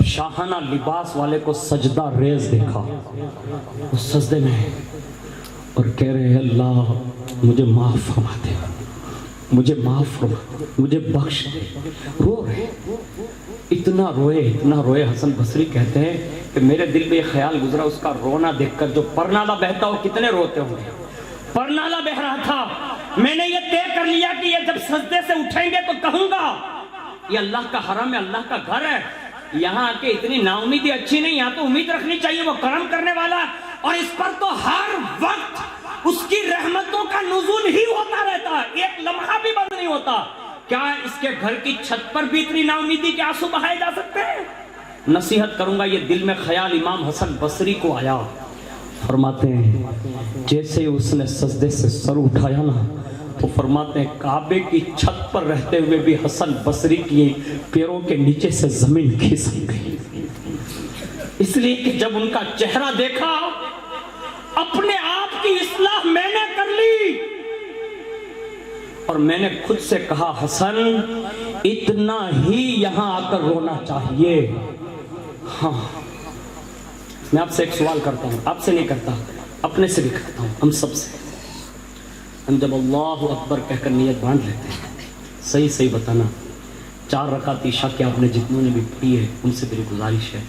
Speaker 1: شاہانہ لباس والے کو سجدہ ریز دیکھا. اس سجدے میں اور کہہ رہے ہیں اللہ مجھے معاف فرما دے, مجھے معاف فرما, مجھے بخش دے. رو رہے, اتنا روئے. حسن بصری کہتے ہیں کہ میرے دل میں یہ خیال گزرا اس کا رونا دیکھ کر, جو پرنالہ بہتا ہو کتنے روتے ہوں گے. پرنالہ بہ رہا تھا. میں نے یہ طے کر لیا کہ یہ جب سجدے سے اٹھیں گے تو کہوں گا یہ اللہ کا حرم ہے, اللہ کا گھر ہے. یہاں آ کے اتنی نا امیدی اچھی نہیں, یہاں تو امید رکھنی چاہیے, وہ کرم کرنے والا اور اس پر تو ہر وقت اس کی رحمتوں کا نزول ہی ہوتا رہتا ہے, ایک لمحہ بھی بند نہیں ہوتا. کیا اس کے گھر کی چھت پر بھی اتنی نا امیدی کے آنسو بہائے جا سکتے ہیں؟ نصیحت کروں گا, یہ دل میں خیال امام حسن بصری کو آیا. فرماتے ہیں جیسے اس نے سجدے سے سر اٹھایا نا تو فرماتے ہیں کعبے کی چھت پر رہتے ہوئے بھی حسن بصری کی پیروں کے نیچے سے زمین کھسک گئی, اس لیے کہ جب ان کا چہرہ دیکھا اپنے آپ کی اصلاح میں نے کر لی اور میں نے خود سے کہا حسن اتنا ہی یہاں آ کر رونا چاہیے. ہاں میں آپ سے ایک سوال کرتا ہوں, آپ سے نہیں کرتا, اپنے سے بھی کرتا ہوں, ہم سب سے. ہم جب اللہ اکبر کہہ کر نیت باندھ لیتے ہیں, صحیح صحیح بتانا 4 رکعت عشاء کے آپ نے جتنوں نے بھی پڑھی ہے ان سے میری گزارش ہے,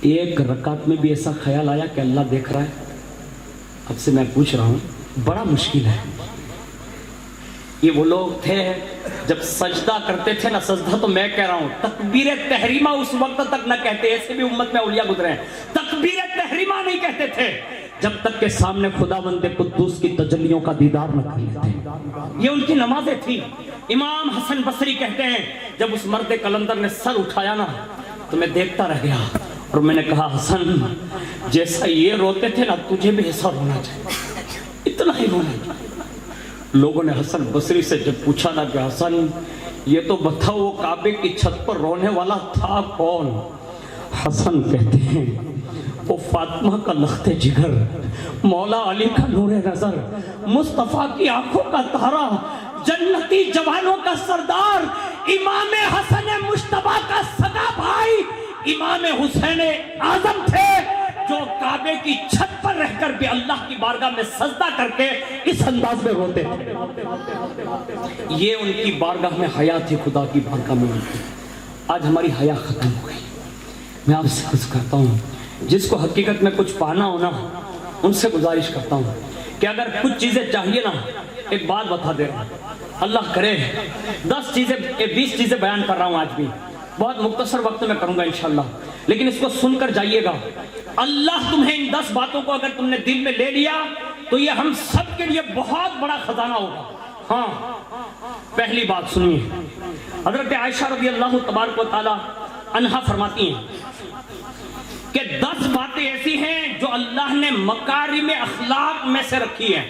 Speaker 1: ایک رکعت میں بھی ایسا خیال آیا کہ اللہ دیکھ رہا ہے؟ اب سے میں پوچھ رہا ہوں, بڑا مشکل ہے. یہ وہ لوگ تھے جب سجدہ کرتے تھے نا, سجدہ تو میں کہہ رہا ہوں, تکبیر تحریمہ اس وقت تک نہ کہتے, ایسے بھی امت میں اولیاء گزرے ہیں, تکبیر تحریمہ نہیں کہتے تھے جب تک کہ سامنے خداوند قدوس کی تجلیوں کا دیدار نہ کر لیتے. یہ ان کی نمازیں تھیں. امام حسن بصری کہتے ہیں جب اس مرد کلندر نے سر اٹھایا نا تو میں دیکھتا رہ گیا اور میں نے کہا حسن جیسا یہ روتے تھے نا تجھے بھی ایسا رونا چاہیے, اتنا ہی رونا چاہیے. لوگوں نے حسن بصری سے جب پوچھا نا کہ حسن یہ تو بتاؤ وہ کعبے کی چھت پر رونے والا تھا کون؟ حسن کہتے ہیں وہ فاطمہ کا لخت جگر, مولا علی کا نور نظر, مصطفیٰ کی آنکھوں کا تارا, جنتی جوانوں کا سردار, امام حسن مجتبیٰ کا سگا بھائی امام حسین اعظم تھے جو کعبے کی چھت پر رہ کر بھی اللہ کی بارگاہ میں سجدہ کر کے اس انداز میں روتے تھے. یہ ان کی بارگاہ میں حیا تھی, خدا کی بارگاہ میں ان کی. آج ہماری حیا ختم ہو گئی. میں آپ سے کچھ کرتا ہوں, جس کو حقیقت میں کچھ پانا ہونا ان سے گزارش کرتا ہوں کہ اگر کچھ چیزیں چاہیے نا, ایک بات بتا دے رہا ہوں, اللہ کرے 10 چیزیں 20 چیزیں بیان کر رہا ہوں آج بھی, بہت مختصر وقت میں کروں گا انشاءاللہ, لیکن اس کو سن کر جائیے گا. اللہ تمہیں ان 10 باتوں کو اگر تم نے دل میں لے لیا تو یہ ہم سب کے لیے بہت بڑا خزانہ ہوگا. ہاں پہلی بات سنیے, حضرت عائشہ رضی اللہ تبارک و تعالی عنہا فرماتی ہیں کہ 10 باتیں ایسی ہیں جو اللہ نے مکارم اخلاق میں سے رکھی ہیں,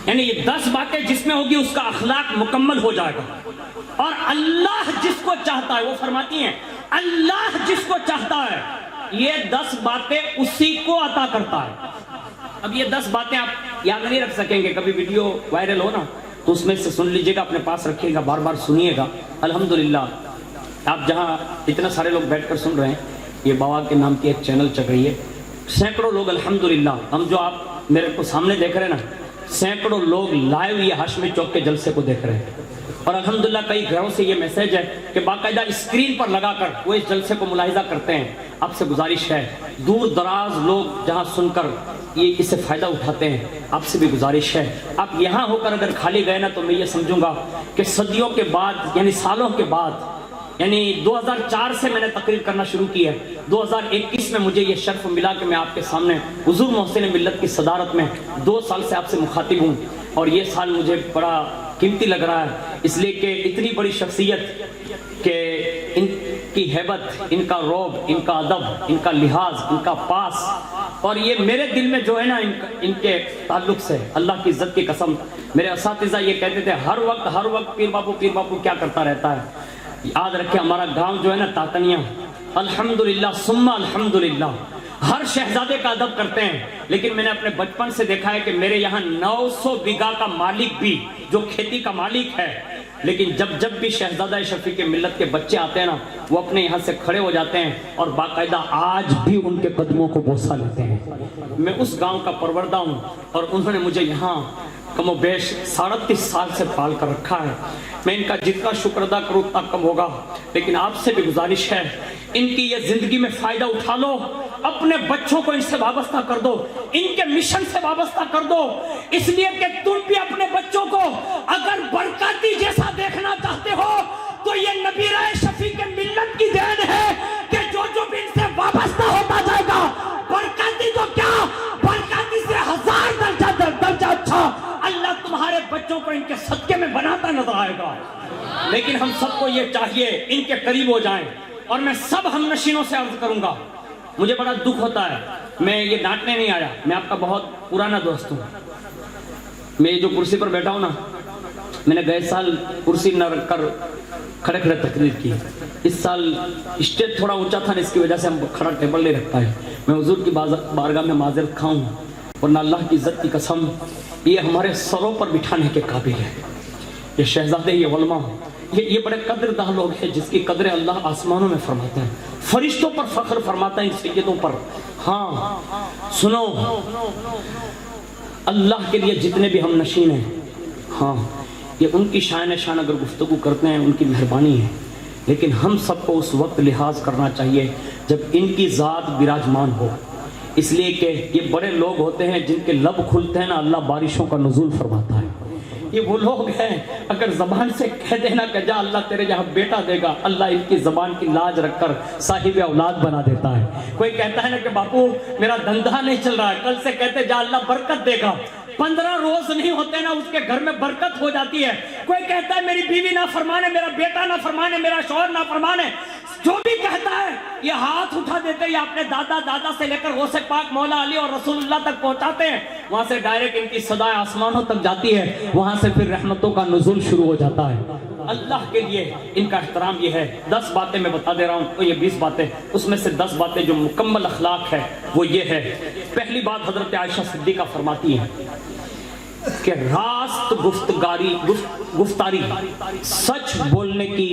Speaker 1: یعنی یہ 10 باتیں جس میں ہوگی اس کا اخلاق مکمل ہو جائے گا. اور اللہ جس کو چاہتا ہے, وہ فرماتی ہیں اللہ جس کو چاہتا ہے یہ 10 باتیں اسی کو عطا کرتا ہے. اب یہ 10 باتیں آپ یاد نہیں رکھ سکیں گے, کبھی ویڈیو وائرل ہو نا تو اس میں سے سن لیجئے گا, اپنے پاس رکھیے گا, بار بار سنیے گا. الحمدللہ آپ جہاں اتنا سارے لوگ بیٹھ کر سن رہے ہیں, یہ بابا کے نام کی ایک چینل چل رہی ہے, سینکڑوں لوگ الحمدللہ, ہم جو آپ میرے کو سامنے دیکھ رہے ہیں نا, سینکڑوں لوگ لائیو یہ ہاشمی چوک کے جلسے کو دیکھ رہے ہیں. اور الحمدللہ کئی گھروں سے یہ میسیج ہے کہ باقاعدہ اسکرین پر لگا کر وہ اس جلسے کو ملاحظہ کرتے ہیں. آپ سے گزارش ہے, دور دراز لوگ جہاں سن کر یہ اس سے فائدہ اٹھاتے ہیں, آپ سے بھی گزارش ہے آپ یہاں ہو کر اگر خالی گئے نا تو میں یہ سمجھوں گا کہ صدیوں کے بعد یعنی سالوں کے بعد, یعنی 2004 سے میں نے تقریر کرنا شروع کی ہے, 2021 میں مجھے یہ شرف ملا کہ میں آپ کے سامنے حضور محسن ملت کی صدارت میں 2 سال سے آپ سے مخاطب ہوں. اور یہ سال مجھے بڑا قیمتی لگ رہا ہے, اس لیے کہ اتنی بڑی شخصیت کہ ان کی ہیبت, ان کا روب, ان کا ادب, ان کا لحاظ, ان کا پاس, اور یہ میرے دل میں جو ہے نا ان کے تعلق سے اللہ کی عزت کی قسم, میرے اساتذہ یہ کہتے تھے ہر وقت پیر باپو کیا کرتا رہتا ہے. یاد رکھیں ہمارا گاؤں جو ہے نا تاتنیاں, الحمدللہ ثم الحمدللہ ہر شہزادے کا ادب کرتے ہیں, لیکن میں نے اپنے بچپن سے دیکھا ہے کہ میرے یہاں 900 بیگھہ کا مالک بھی جو کھیتی کا مالک ہے, لیکن جب بھی شہزادہ شفیق ملت کے بچے آتے ہیں نا وہ اپنے یہاں سے کھڑے ہو جاتے ہیں اور باقاعدہ آج بھی ان کے قدموں کو بوسہ لیتے ہیں. میں اس گاؤں کا پروردہ ہوں اور انہوں نے مجھے یہاں کم و بیش 37 سال سے پال کر رکھا ہے. میں ان کا جتنا شکر ادا کروں اتنا کم ہوگا, لیکن آپ سے بھی گزارش ہے ان کی یہ زندگی میں فائدہ اٹھا لو, اپنے بچوں کو ان سے وابستہ کر دو, ان کے مشن سے وابستہ کر دو, اس لیے کہ تم بھی اپنے بچوں کو اگر برکاتی جیسا دیکھنا چاہتے ہو تو یہ نبی رائے شفیق ملت کی دین ہے بچوں کو ان کے صدقے میں بناتا نظر آئے گا، لیکن ہم سب کو یہ چاہیے ان کے قریب ہو جائیں۔ اور میں سب ہم نشینوں سے عرض کروں گا، مجھے بڑا دکھ ہوتا ہے، میں یہ ڈانٹنے نہیں آیا، میں آپ کا بہت پرانا دوست ہوں۔ میں یہ جو کرسی پر بیٹھا ہوں نا، میں نے گئے سال کرسی نہ رکھ کر کھڑے کھڑے تقریر کی، اس سال اسٹیج تھوڑا اونچا تھا، اس کی وجہ سے ہم کھڑا ٹیبل نہیں رکھ پائے۔ میں حضور کی بارگاہ میں معذرت کھاؤں، ورنہ اللہ کی عزت کی قسم یہ ہمارے سروں پر بٹھانے کے قابل ہے۔ یہ شہزادے، یہ علماء، یہ بڑے قدرداں لوگ ہیں جس کی قدر اللہ آسمانوں میں فرماتے ہیں، فرشتوں پر فخر فرماتا ہے، ان سیدوں پر۔ ہاں سنو، اللہ کے لیے جتنے بھی ہم نشین ہیں، ہاں یہ ان کی شان شان اگر گفتگو کرتے ہیں ان کی مہربانی ہے، لیکن ہم سب کو اس وقت لحاظ کرنا چاہیے جب ان کی ذات براجمان ہو، اس لیے کہ یہ بڑے لوگ ہوتے ہیں جن کے لب کھلتے ہیں نا، اللہ بارشوں کا نزول فرماتا ہے۔ یہ وہ لوگ ہیں اگر زبان سے کہہ دینا کہ جا اللہ تیرے جہاں بیٹا دے گا، اللہ ان کی زبان کی لاج رکھ کر صاحب اولاد بنا دیتا ہے۔ کوئی کہتا ہے نا کہ باپو میرا دھندا نہیں چل رہا ہے، کل سے کہتے جا اللہ برکت دے گا، 15 روز نہیں ہوتے نا اس کے گھر میں برکت ہو جاتی ہے۔ کوئی کہتا ہے میری بیوی نہ فرمانے، میرا بیٹا نہ فرمانے، میرا شوہر نہ فرمانے، جو بھی کہتا ہے یہ ہاتھ اٹھا دیتے ہیں، یہ اپنے دادا سے لے کر غوث پاک مولا علی اور رسول اللہ تک پہنچاتے ہیں، وہاں سے ڈائریکٹ ان کی صدائے آسمانوں تک جاتی ہے، وہاں سے پھر رحمتوں کا نزول شروع ہو جاتا ہے۔ اللہ کے لیے ان کا احترام یہ ہے۔ 10 باتیں میں بتا دے رہا ہوں، یہ 20 باتیں، اس میں سے 10 باتیں جو مکمل اخلاق ہے وہ یہ ہے۔ پہلی بات حضرت عائشہ صدیقہ فرماتی ہیں کہ راست گفتاری، سچ بولنے کی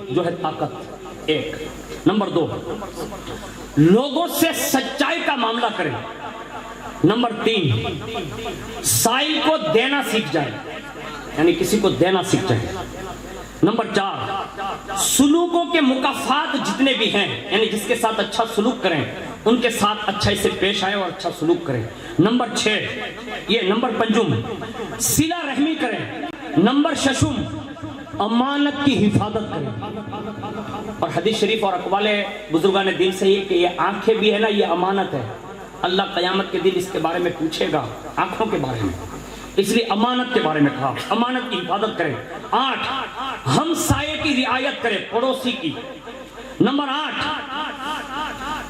Speaker 1: جو ہے طاقت، ایک۔ نمبر 2، لوگوں سے سچائی کا معاملہ کریں۔ نمبر 3، سائل کو دینا سیکھ جائیں، یعنی کسی کو دینا سیکھ جائیں۔ نمبر 4، سلوکوں کے مکافات جتنے بھی ہیں، یعنی جس کے ساتھ اچھا سلوک کریں ان کے ساتھ اچھائی سے پیش آئے اور اچھا سلوک کریں۔ نمبر 6، یہ نمبر 5، صلہ رحمی کریں۔ نمبر 6، امانت کی حفاظت کریں۔ اور حدیث شریف اور اقوال بزرگان دین سے یہ کہ یہ آنکھیں بھی ہے نا، یہ امانت ہے، اللہ قیامت کے دن اس کے بارے میں پوچھے گا، آنکھوں کے بارے میں، اس لیے امانت کے بارے میں کہا، امانت کی حفاظت کریں۔ 8، ہم سائے کی رعایت کریں، پڑوسی کی۔ نمبر 8،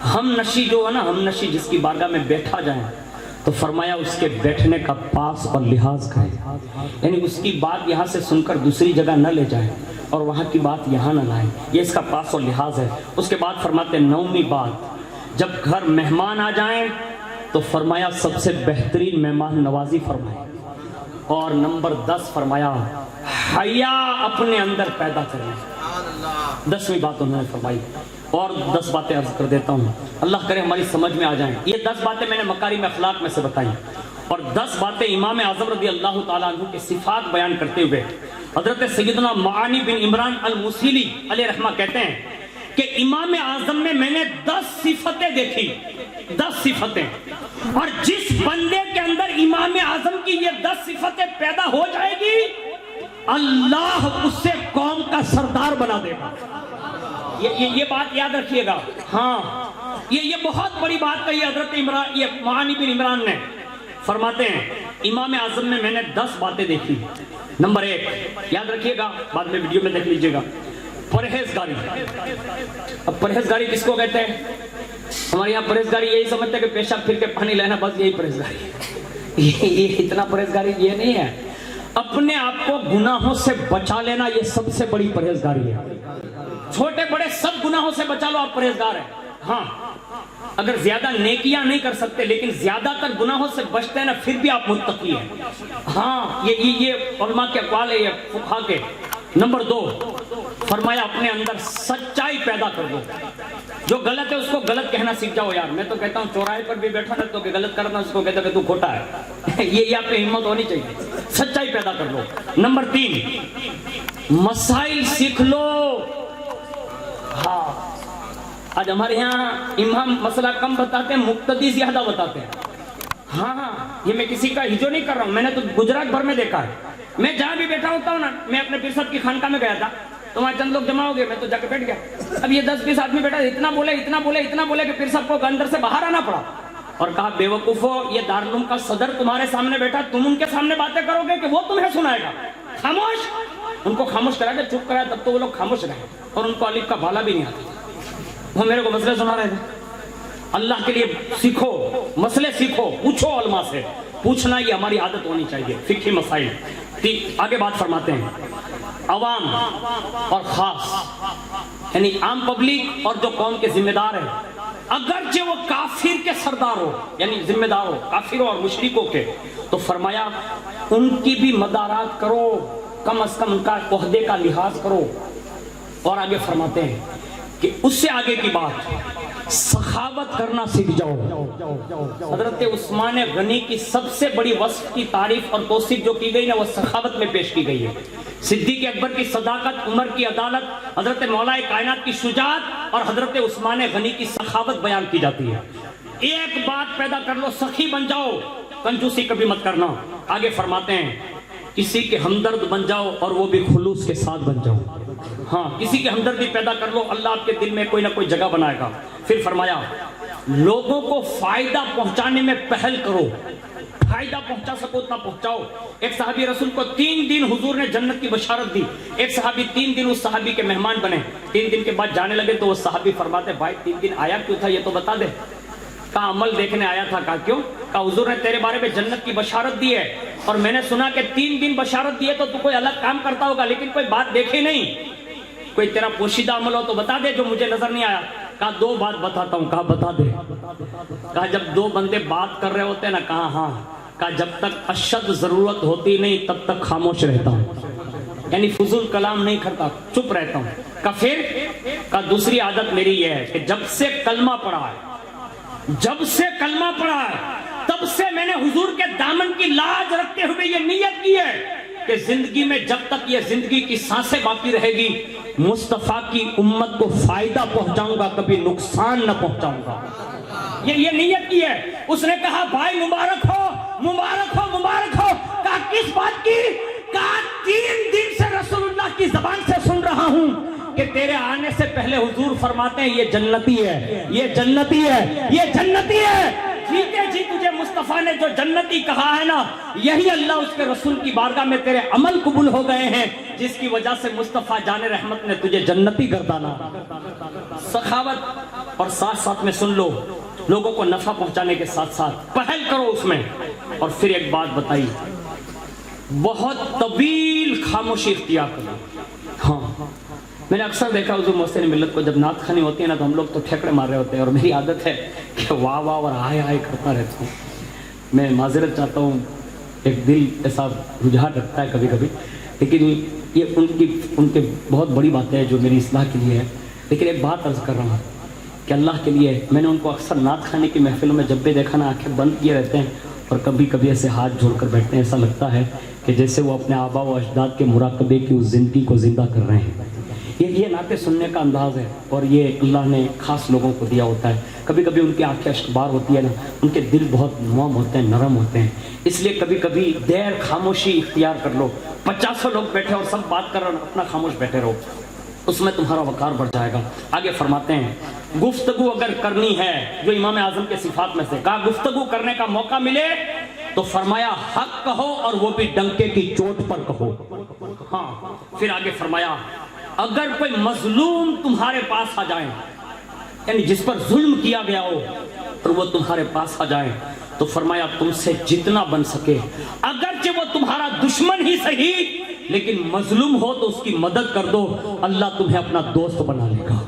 Speaker 1: ہم نشی جو ہے نا، ہم نشی جس کی بارگاہ میں بیٹھا جائیں تو فرمایا اس کے بیٹھنے کا پاس اور لحاظ کریں، یعنی اس کی بات یہاں سے سن کر دوسری جگہ نہ لے جائیں اور وہاں کی بات یہاں نہ لائیں، یہ اس کا پاس اور لحاظ ہے۔ اس کے بعد فرماتے ہیں 9ویں بات، جب گھر مہمان آ جائیں تو فرمایا سب سے بہترین مہمان نوازی فرمائیں۔ اور نمبر 10 فرمایا حیا اپنے اندر پیدا کریں۔ 10ویں بات انہوں نے فرمائی، اور 10 باتیں عرض کر دیتا ہوں، اللہ کرے ہماری سمجھ میں آ جائیں۔ یہ 10 باتیں میں نے مکارم اخلاق میں سے بتائیں، اور 10 باتیں امام اعظم رضی اللہ تعالیٰ عنہ کے صفات بیان کرتے ہوئے حضرت سیدنا معانی بن عمران الموصلی علیہ رحمہ کہتے ہیں کہ امام اعظم میں نے 10 صفتیں دیکھی، 10 صفتیں، اور جس بندے کے اندر امام اعظم کی یہ 10 صفتیں پیدا ہو جائے گی، اللہ اس سے قوم کا سردار بنا دے گا۔ یہ بات یاد رکھیے گا، ہاں یہ بہت بڑی بات کہی حضرت عمران، یہ معانی بن عمران نے فرماتے ہیں امام اعظم میں نے 10 باتیں دیکھی۔ نمبر 1 یاد رکھیے گا، بعد میں ویڈیو میں دیکھ لیجئے گا، پرہیزگاری۔ اب پرہیزگاری کس کو کہتے ہیں؟ ہمارے یہاں پرہیزگاری یہی سمجھتے ہیں کہ پیشاب پھر کے پانی لینا، بس یہی پرہیزگاری ہے۔ یہ اتنا پرہیزگاری یہ نہیں ہے، اپنے آپ کو گناہوں سے بچا لینا یہ سب سے بڑی پرہیزگاری ہے۔ چھوٹے بڑے سب گناہوں سے بچا لو، آپ پرہیزگار ہیں۔ ہاں اگر زیادہ نیکیاں نہیں کر سکتے لیکن زیادہ تر گناہوں سے بچتے ہیں نا، پھر بھی آپ متقی ہیں۔ ہاں یہ علماء کے اقوال ہے، یہ فقہا کے۔ نمبر 2 فرمایا اپنے اندر سچائی پیدا کر دو، جو غلط ہے اس کو غلط کہنا سیکھ جاؤ۔ یار میں تو کہتا ہوں چوراہے پر بھی بیٹھا نا تو کہ غلط کرنا، اس کو کہتا کہ تو کھوٹا ہے، یہ آپ پہ ہمت ہونی چاہیے، سچائی پیدا کر لو۔ نمبر 3 مسائل سیکھ لو۔ ہاں آج ہمارے یہاں امام مسئلہ کم بتاتے ہیں، مقتدی زیادہ بتاتے ہیں۔ ہاں یہ میں کسی کا ہجو نہیں کر رہا ہوں، میں نے تو گجرات بھر میں دیکھا ہے، میں جہاں بھی بیٹھا ہوتا ہوں نا، میں اپنے پیر صاحب کی خانقاہ میں گیا تھا تو وہاں چند لوگ جمع ہو گئے، میں تو جا کے بیٹھ گیا۔ اب یہ 10-20 آدمی بیٹھا، اتنا بولے کہ پیر صاحب کو اندر سے باہر آنا پڑا۔ اور کہا بیوقوفو یہ دارالعلوم کا صدر تمہارے سامنے بیٹھا، تم ان کے سامنے باتیں کرو گے کہ وہ تمہیں سنائے گا؟ خاموش! ان کو خاموش کرا کے چپ کرایا، تب تو وہ لوگ خاموش رہے، اور ان کو الف کا بالا بھی نہیں آتا، وہ میرے کو مسئلے سنا رہے تھے۔ اللہ کے لیے سیکھو، مسئلے سیکھو، پوچھو علماء سے، پوچھنا یہ ہماری عادت ہونی چاہیے، فقہی مسائل۔ آگے بات فرماتے ہیں، عوام اور خاص، یعنی عام پبلک اور جو قوم کے ذمہ دار ہیں، اگرچہ وہ کافر کے سردار ہو، یعنی ذمہ دار ہو کافروں اور مشرکوں کے، تو فرمایا ان کی بھی مدارات کرو، کم از کم ان کا عہدے کا لحاظ کرو۔ اور آگے فرماتے ہیں کہ اس سے آگے کی بات، سخاوت کرنا سیکھ جاؤ۔ حضرت عثمان غنی کی سب سے بڑی وصف کی تعریف اور توصیف جو کی گئی نا، وہ سخاوت میں پیش کی گئی ہے۔ صدیق اکبر کی صداقت، عمر کی عدالت، حضرت مولا کائنات کی شجاعت اور حضرت عثمان غنی کی سخاوت بیان کی جاتی ہے۔ ایک بات پیدا کر لو، سخی بن جاؤ، کنجوسی کبھی مت کرنا۔ آگے فرماتے ہیں، کسی کے ہمدرد بن جاؤ اور وہ بھی خلوص کے ساتھ بن جاؤ۔ ہاں، کسی کے ہمدردی پیدا کر لو، اللہ آپ کے دل میں کوئی نہ کوئی جگہ بنائے گا۔ پھر فرمایا، لوگوں کو فائدہ پہنچانے میں پہل کرو، فائدہ پہنچا سکو اتنا پہنچاؤ۔ ایک صحابی رسول کو 3 دن حضور نے جنت کی بشارت دی، ایک صحابی 3 دن اس صحابی کے مہمان بنے، 3 دن کے بعد جانے لگے تو وہ صحابی فرماتے، بھائی 3 دن آیا کیوں تھا یہ تو بتا دے۔ کہا عمل دیکھنے آیا تھا۔ کہا کیوں؟ کہا حضور نے تیرے بارے میں جنت کی بشارت دی ہے، اور میں نے سنا کہ 3 دن بشارت دی ہے تو کوئی الگ کام کرتا ہوگا، لیکن کوئی بات دیکھی نہیں، کوئی تیرا پوشیدہ عمل ہو تو بتا دے جو مجھے نظر نہیں آیا۔ کہا 2 بات بتاتا ہوں۔ کہا بتا دے۔ کہا جب 2 بندے بات کر رہے ہوتے ہیں نا، کہا ہاں، کہا جب تک اشد ضرورت ہوتی نہیں تب تک خاموش رہتا ہوں، یعنی فضول کلام نہیں کرتا، چپ رہتا ہوں۔ کہا پھر؟ کہا دوسری عادت میری یہ ہے کہ جب سے کلمہ پڑھا ہے، جب سے کلمہ پڑھا ہے تب سے میں نے حضور کے دامن کی لاج رکھتے ہوئے یہ نیت کی ہے کہ زندگی میں جب تک یہ زندگی کی سانسیں باقی رہے گی، مصطفیٰ کی امت کو فائدہ پہنچاؤں گا، کبھی نقصان نہ پہنچاؤں گا۔ یہ نیت کی ہے۔ اس نے کہا بھائی مبارک ہو، مبارک ہو، مبارک ہو۔ کہا کس بات کی؟ کہا 3 دن سے رسول اللہ کی زبان سے سن رہا ہوں کہ تیرے آنے سے پہلے حضور فرماتے ہیں یہ جنتی ہے، یہ جنتی ہے، یہ جنتی ہے۔ جیتے جی تجھے مصطفیٰ نے جو جنتی کہا ہے نا، یہی اللہ اس کے رسول کی بارگاہ میں تیرے عمل قبول ہو گئے ہیں، جس کی وجہ سے مصطفیٰ جان رحمت نے تجھے جنتی گردانا۔ سخاوت اور ساتھ ساتھ میں سن لو، لوگوں کو نفع پہنچانے کے ساتھ ساتھ پہل کرو اس میں۔ اور پھر ایک بات بتائی، بہت طویل خاموشی اختیار کرو۔ ہاں، میں نے اکثر دیکھا حضور محسن ملت کو جب نعت خوانی ہوتی ہے نا تو ہم لوگ تو ٹھیکڑے مار رہے ہوتے ہیں، اور میری عادت ہے کہ واہ واہ اور آئے آئے کرتا رہتا ہوں۔ میں معذرت چاہتا ہوں، ایک دل ایسا رجحان رکھتا ہے کبھی کبھی، لیکن یہ ان کے بہت بڑی باتیں ہیں جو میری اصلاح کے لیے ہے۔ لیکن ایک بات عرض کر رہا ہوں کہ اللہ کے لیے میں نے ان کو اکثر نعت خوانی کی محفلوں میں جب بھی دیکھا نا، آنکھیں بند کیے رہتے ہیں اور کبھی کبھی ایسے ہاتھ جوڑ کر بیٹھتے ہیں، ایسا لگتا ہے کہ جیسے وہ اپنے آبا و اجداد کے مراقبے کی اس زندگی کو زندہ کر رہے ہیں۔ یہ نعتیں سننے کا انداز ہے، اور یہ اللہ نے خاص لوگوں کو دیا ہوتا ہے۔ کبھی کبھی ان کی آنکھیں اشکبار ہوتی ہے نا، ان کے دل بہت نرم ہوتے ہیں، نرم ہوتے ہیں، اس لیے کبھی کبھی دیر خاموشی اختیار کر لو۔ 50 لوگ بیٹھے اور سب بات کر رہے ہیں، اپنا خاموش بیٹھے رہو، اس میں تمہارا وقار بڑھ جائے گا۔ آگے فرماتے ہیں، گفتگو اگر کرنی ہے، جو امام اعظم کے صفات میں سے کہا گفتگو کرنے کا موقع ملے تو فرمایا حق کہو، اور وہ بھی ڈنکے کی چوٹ پر کہو۔ ہاں، پھر آگے فرمایا اگر کوئی مظلوم تمہارے پاس آ جائیں، یعنی جس پر ظلم کیا گیا ہو اور وہ تمہارے پاس آ جائیں، تو فرمایا تم سے جتنا بن سکے، اگرچہ وہ تمہارا دشمن ہی صحیح لیکن مظلوم ہو تو اس کی مدد کر دو، اللہ تمہیں اپنا دوست بنا لے گا۔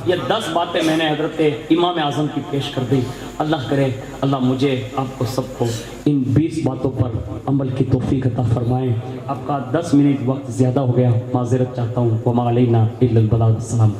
Speaker 1: یہ 10 باتیں میں نے حضرت امام اعظم کی پیش کر دی۔ اللہ کرے اللہ مجھے آپ کو سب کو ان 20 باتوں پر عمل کی توفیق عطا فرمائیں۔ آپ کا 10 منٹ وقت زیادہ ہو گیا، معذرت چاہتا ہوں۔ وما علینا الا البلاغ۔ السلام۔